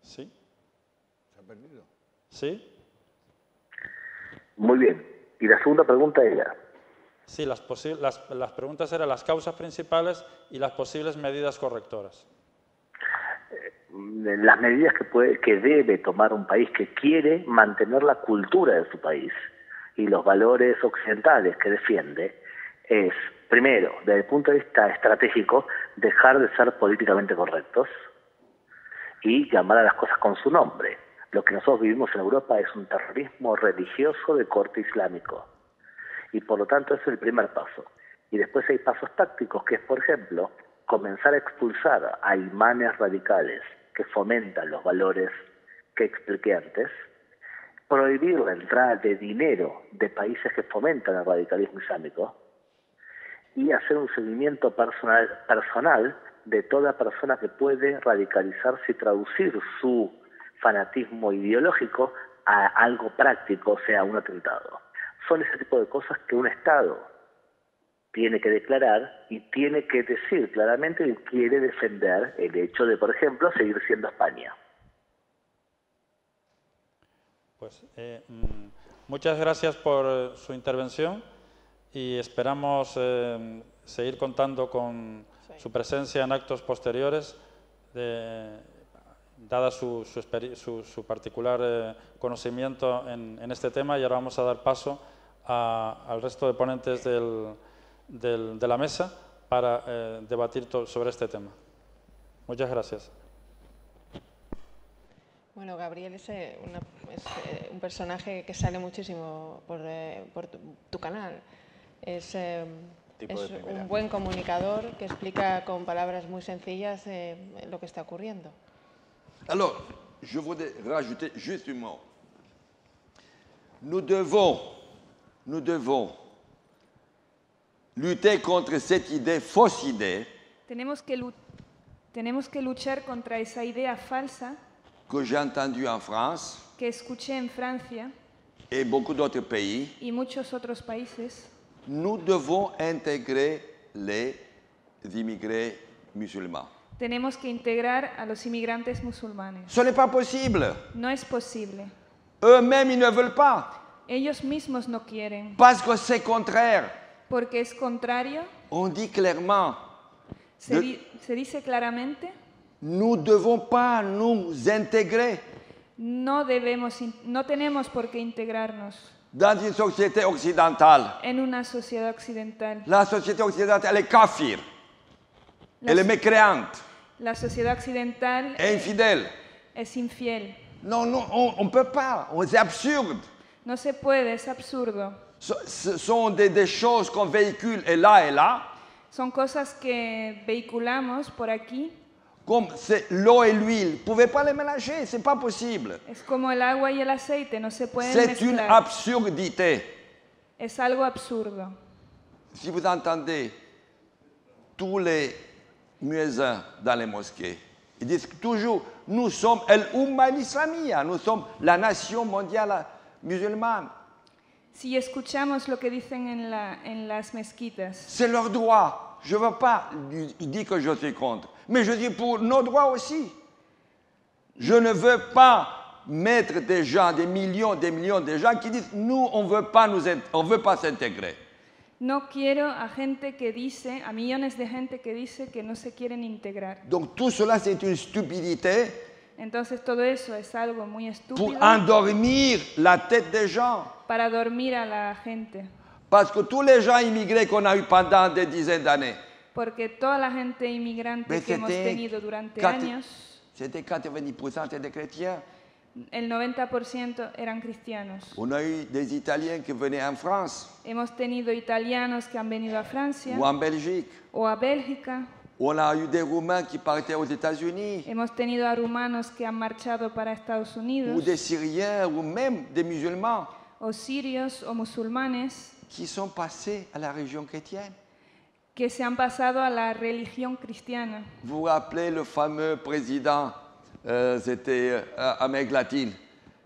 ¿Sí? ¿Se ha perdido? ¿Sí? Muy bien. Y la segunda pregunta era... Sí, las preguntas eran las causas principales y las posibles medidas correctoras. Las medidas que debe tomar un país que quiere mantener la cultura de su país y los valores occidentales que defiende es, primero, desde el punto de vista estratégico, dejar de ser políticamente correctos y llamar a las cosas con su nombre. Lo que nosotros vivimos en Europa es un terrorismo religioso de corte islámico. Y por lo tanto ese es el primer paso. Y después hay pasos tácticos, que es, por ejemplo, comenzar a expulsar a imanes radicales que fomentan los valores que expliqué antes, prohibir la entrada de dinero de países que fomentan el radicalismo islámico y hacer un seguimiento personal de toda persona que puede radicalizarse y traducir su fanatismo ideológico a algo práctico, o sea, un atentado. Son ese tipo de cosas que un Estado tiene que declarar y tiene que decir claramente que quiere defender el hecho de, por ejemplo, seguir siendo España. Pues muchas gracias por su intervención y esperamos seguir contando con su presencia en actos posteriores, dada su particular conocimiento en este tema. Y ahora vamos a dar paso al resto de ponentes de la mesa para debatir sobre este tema. Muchas gracias. Bueno, Gabriel es un personaje que sale muchísimo por tu canal. Es un buen comunicador que explica con palabras muy sencillas lo que está ocurriendo. Alors, je voudrais rajouter juste un mot. Nous devons lutter contre cette idée, fausse idée, Tenemos que luchar contra esa idea falsa que j'ai entendue en France que escuché en Francia et beaucoup d'autres pays. y muchos otros países. Nous devons intégrer les immigrés musulmans. Tenemos que integrar a los inmigrantes musulmanes. Ce n'est pas possible. No es posible. Eux-mêmes, ils ne veulent pas. Ellos mismos no quieren. Parce que c'est contraire. Porque es contrario. On dit clairement, Se dice claramente, nous ne devons pas nous intégrer no tenemos por qué integrarnos dans une société occidentale. en una sociedad occidental. La société occidentale, elle est kafir. Elle est mécréante. La sociedad occidental Et infidèle. es infiel. Non, non, on ne peut pas. C'est absurde. No se puede, es absurdo. Ce sont des choses qu'on véhicule et là. Son cosas que vehiculamos por aquí. Comme c'est l'eau et l'huile. Vous ne pouvez pas les mélanger, ce n'est pas possible. Es como el agua y el aceite, no se pueden C'est mezclar. une absurdité. Es algo absurdo. Si vous entendez tous les muezzins dans les mosquées, ils disent toujours, nous sommes el-Umma al-Islamiyya, nous sommes la nation mondiale musulmane. Si escuchamos lo que dicen en las mezquitas, C'est leur droit. Je ne veux pas dire que je suis contre, mais je dis pour nos droits aussi. Je ne veux pas mettre des gens, des millions de gens qui disent, nous, on ne veut pas s'intégrer. no quiero a gente que dice, a millones de gente que dice que no se quieren integrar. Donc tout cela, c'est une stupidité Entonces todo eso es algo muy pour estúpido endormir la tête des gens. para dormir a la gente. Parce que tous les gens immigrés qu'on a eu pendant des dizaines d'années, Porque toda la gente inmigrante mais que hemos tenido durante años, c'était 90% des chrétiens. el 90% eran cristianos. On a eu des Italiens qui venaient en France Hemos tenido italianos que han venido a Francia ou en Belgique. o a Bélgica. On a eu des Roumains qui partaient aux États-Unis, Hemos tenido a rumanos que han marchado para Estados ou Unidos, des Syriens, ou même des musulmans o sirios o musulmanes qui sont passés à la religion chrétienne. que se han pasado a la religión cristiana. Vous vous rappelez le fameux président, c'était Amérique latine,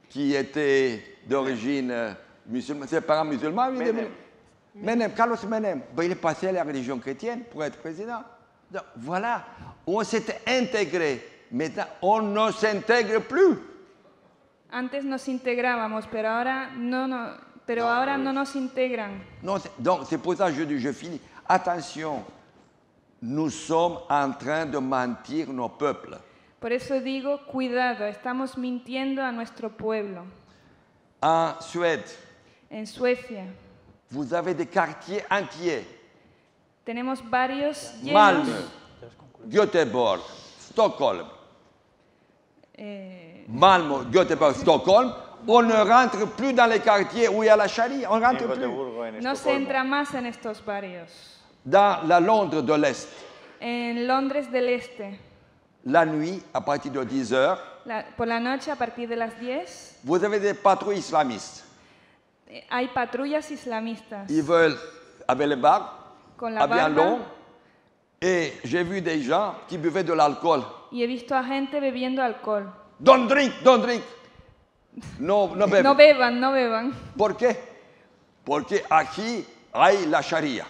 qui était d'origine musulmane, ses parents musulmans, Menem, Carlos Menem. Ben, il est passé à la religion chrétienne pour être président. Donc, voilà, on s'était intégré. Maintenant, on ne s'intègre plus. Antes nos integrábamos, pero ahora no nos integran. Non, donc, c'est pour ça que je finis. Attention, nous sommes en train de mentir nos peuples. Por eso digo, cuidado, estamos mintiendo a nuestro pueblo. En Suède, En Suecia vous avez des quartiers entiers. tenemos varios llenos. Malmö, Göteborg, Stockholm. Malmö, Göteborg, Stockholm. On ne rentre plus dans les quartiers où il y a la charia. On ne rentre plus. No se entra más en estos barrios. Dans la Londres de l'Est, En Londres del Este, la nuit, à partir de 10 heures, por la noche a partir de las 10, vous avez des patrouilles islamistes. hay patrullas islamistas Ils veulent, avec les barbes, con la habillés en barba, long. Et j'ai vu des gens qui buvaient de l'alcool. y he visto a gente bebiendo alcohol. Don't drink, don't drink. No, no beben. No beban, no beban. ¿Por qué? Porque aquí hay la Sharia.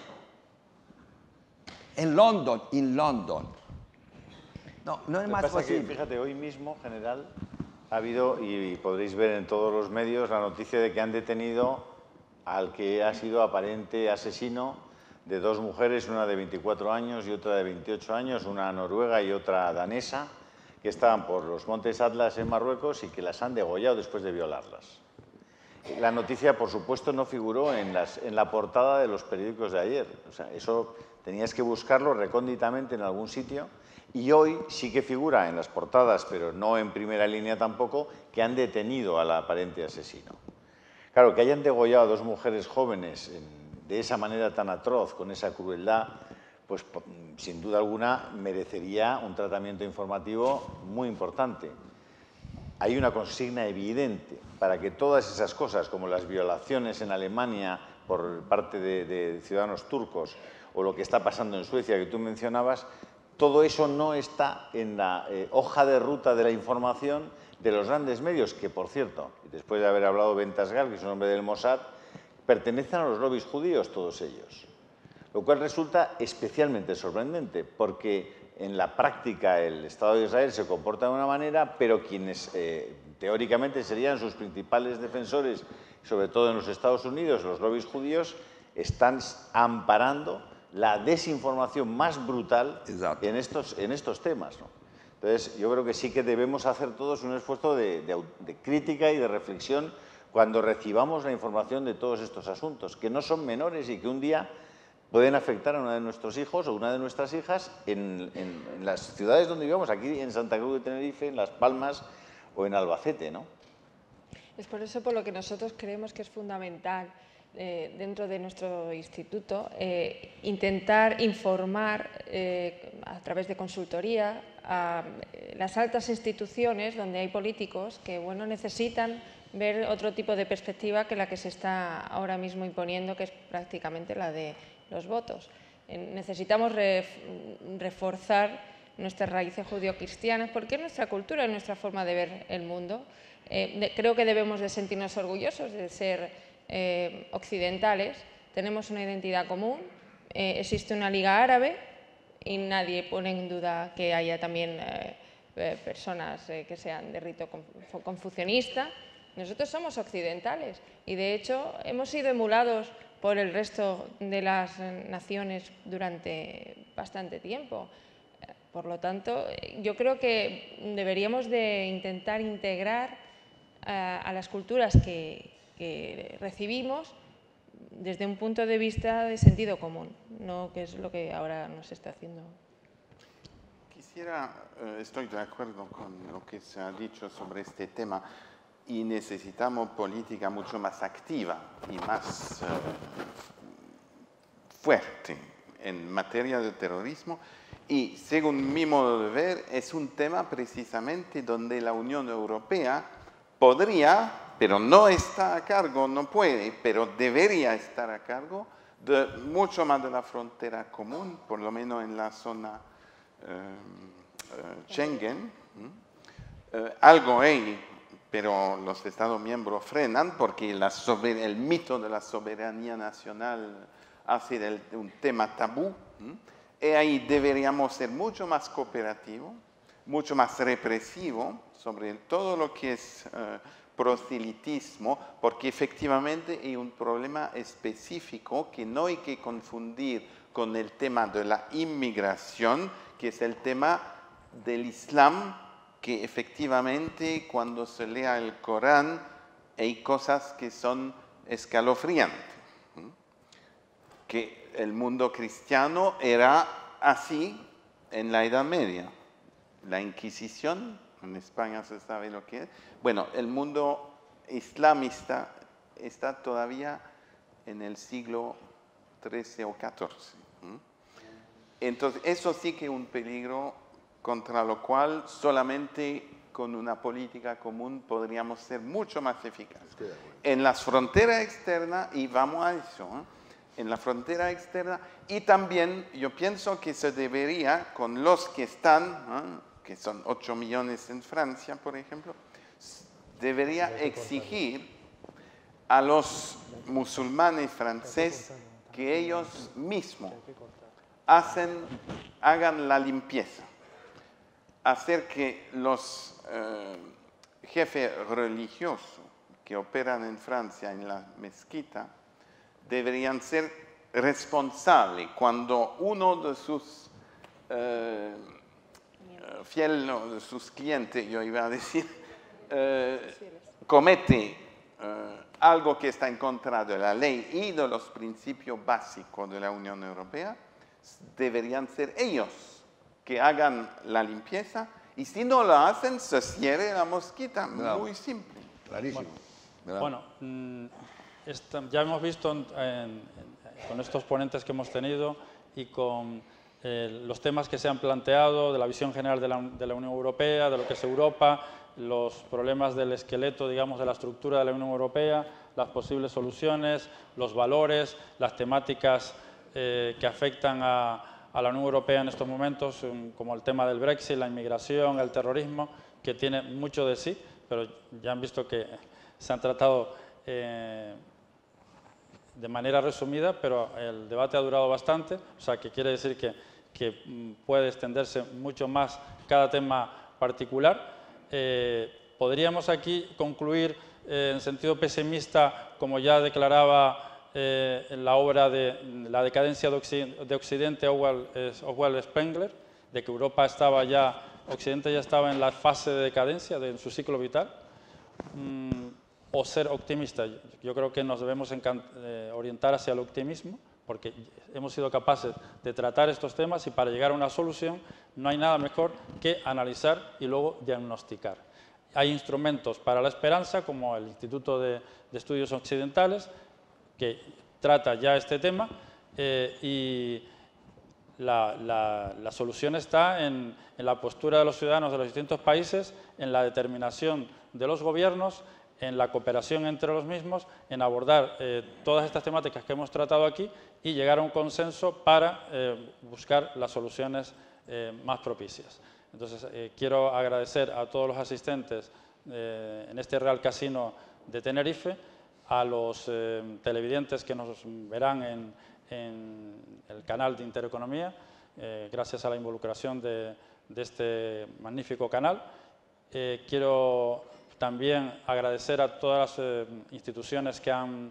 En London. No, no es Lo que más pasa es que, posible. fíjate, hoy mismo, general, ha habido, y podréis ver en todos los medios, la noticia de que han detenido al que ha sido aparente asesino de dos mujeres, una de 24 años y otra de 28 años, una noruega y otra danesa, que estaban por los Montes Atlas en Marruecos y que las han degollado después de violarlas. La noticia, por supuesto, no figuró en la portada de los periódicos de ayer. O sea, eso tenías que buscarlo recónditamente en algún sitio. Y hoy sí que figura en las portadas, pero no en primera línea tampoco, que han detenido al aparente asesino. Claro, que hayan degollado a dos mujeres jóvenes de esa manera tan atroz, con esa crueldad, pues sin duda alguna merecería un tratamiento informativo muy importante. Hay una consigna evidente para que todas esas cosas, como las violaciones en Alemania por parte de ciudadanos turcos o lo que está pasando en Suecia, que tú mencionabas, todo eso no está en la hoja de ruta de la información de los grandes medios, que, por cierto, después de haber hablado Ben Tasgal, que es un hombre del Mossad, pertenecen a los lobbies judíos todos ellos. lo cual resulta especialmente sorprendente, porque en la práctica el Estado de Israel se comporta de una manera, pero quienes teóricamente serían sus principales defensores, sobre todo en los Estados Unidos, los lobbies judíos, están amparando la desinformación más brutal en estos temas, ¿no? Entonces, yo creo que sí que debemos hacer todos un esfuerzo de crítica y de reflexión cuando recibamos la información de todos estos asuntos, que no son menores y que un día pueden afectar a uno de nuestros hijos o una de nuestras hijas en las ciudades donde vivamos, aquí en Santa Cruz de Tenerife, en Las Palmas o en Albacete, ¿no? Es por eso por lo que nosotros creemos que es fundamental dentro de nuestro instituto intentar informar a través de consultoría a las altas instituciones donde hay políticos que necesitan ver otro tipo de perspectiva que la que se está ahora mismo imponiendo, que es prácticamente la de los votos. Necesitamos reforzar nuestras raíces judío-cristianas porque es nuestra cultura, es nuestra forma de ver el mundo. Creo que debemos de sentirnos orgullosos de ser occidentales, tenemos una identidad común, existe una liga árabe y nadie pone en duda que haya también personas que sean de rito confucionista. Nosotros somos occidentales y de hecho hemos sido emulados por el resto de las naciones durante bastante tiempo. Por lo tanto, yo creo que deberíamos de intentar integrar a las culturas que recibimos desde un punto de vista de sentido común, no que es lo que ahora nos está haciendo. Estoy de acuerdo con lo que se ha dicho sobre este tema y necesitamos política mucho más activa y más fuerte en materia de terrorismo. Y según mi modo de ver, es un tema precisamente donde la Unión Europea podría, pero no está a cargo, no puede, pero debería estar a cargo de mucho más de la frontera común, por lo menos en la zona Schengen. Algo hay, pero los Estados miembros frenan porque el mito de la soberanía nacional hace un tema tabú. Y ahí deberíamos ser mucho más cooperativos, mucho más represivos sobre todo lo que es proselitismo, porque efectivamente hay un problema específico que no hay que confundir con el tema de la inmigración, que es el tema del Islam, que efectivamente cuando se lea el Corán hay cosas que son escalofriantes. Que el mundo cristiano era así en la Edad Media. La Inquisición, en España se sabe lo que es. Bueno, el mundo islamista está todavía en el siglo XIII o XIV. Entonces, eso sí que es un peligro contra lo cual solamente con una política común podríamos ser mucho más eficaces. En las fronteras externas, y vamos a eso, en la frontera externa, y también yo pienso que se debería, con los que están, que son 8 millones en Francia, por ejemplo, debería exigir a los musulmanes franceses que ellos mismos hagan la limpieza, hacer que los jefes religiosos que operan en Francia en la mezquita deberían ser responsables cuando uno de sus fieles, no, de sus clientes, yo iba a decir, comete algo que está en contra de la ley y de los principios básicos de la Unión Europea, deberían ser ellos que hagan la limpieza, y si no lo hacen, se cierre la mosquita. Bravo. Muy simple. Clarísimo. Bueno, ya hemos visto con estos ponentes que hemos tenido y con los temas que se han planteado de la visión general de la Unión Europea, de lo que es Europa, los problemas del esqueleto, digamos, de la estructura de la Unión Europea, las posibles soluciones, los valores, las temáticas que afectan a la Unión Europea en estos momentos, como el tema del Brexit, la inmigración, el terrorismo, que tiene mucho de sí, pero ya han visto que se han tratado de manera resumida, pero el debate ha durado bastante, o sea que quiere decir que puede extenderse mucho más cada tema particular. Podríamos aquí concluir en sentido pesimista, como ya declaraba en la obra de La decadencia de Occidente, Oswald Spengler, de que Europa estaba ya, Occidente ya estaba en la fase de decadencia en su ciclo vital, o ser optimista. Yo creo que nos debemos orientar hacia el optimismo, porque hemos sido capaces de tratar estos temas y para llegar a una solución no hay nada mejor que analizar y luego diagnosticar. Hay instrumentos para la esperanza, como el Instituto de Estudios Occidentales, que trata ya este tema, y la solución está en la postura de los ciudadanos de los distintos países, en la determinación de los gobiernos, en la cooperación entre los mismos, en abordar todas estas temáticas que hemos tratado aquí y llegar a un consenso para buscar las soluciones más propicias. Entonces, quiero agradecer a todos los asistentes en este Real Casino de Tenerife, a los televidentes que nos verán en el canal de Intereconomía, gracias a la involucración de este magnífico canal. Quiero también agradecer a todas las instituciones que han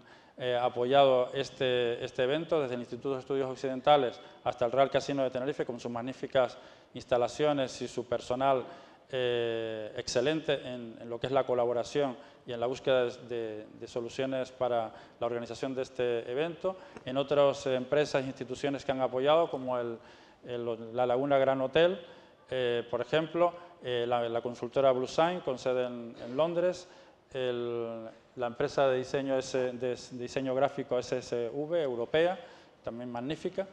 apoyado este evento, desde el Instituto de Estudios Occidentales hasta el Real Casino de Tenerife, con sus magníficas instalaciones y su personal excelente en lo que es la colaboración y en la búsqueda de soluciones para la organización de este evento, en otras empresas e instituciones que han apoyado, como la Laguna Gran Hotel, por ejemplo, la consultora Bluesign, con sede en Londres, la empresa de diseño gráfico SSV, europea, también magnífica,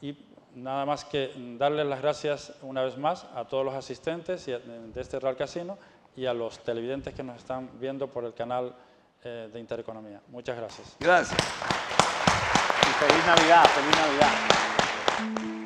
y nada más que darles las gracias una vez más a todos los asistentes de este Real Casino y a los televidentes que nos están viendo por el canal de Intereconomía. Muchas gracias. Gracias. Y feliz Navidad, feliz Navidad.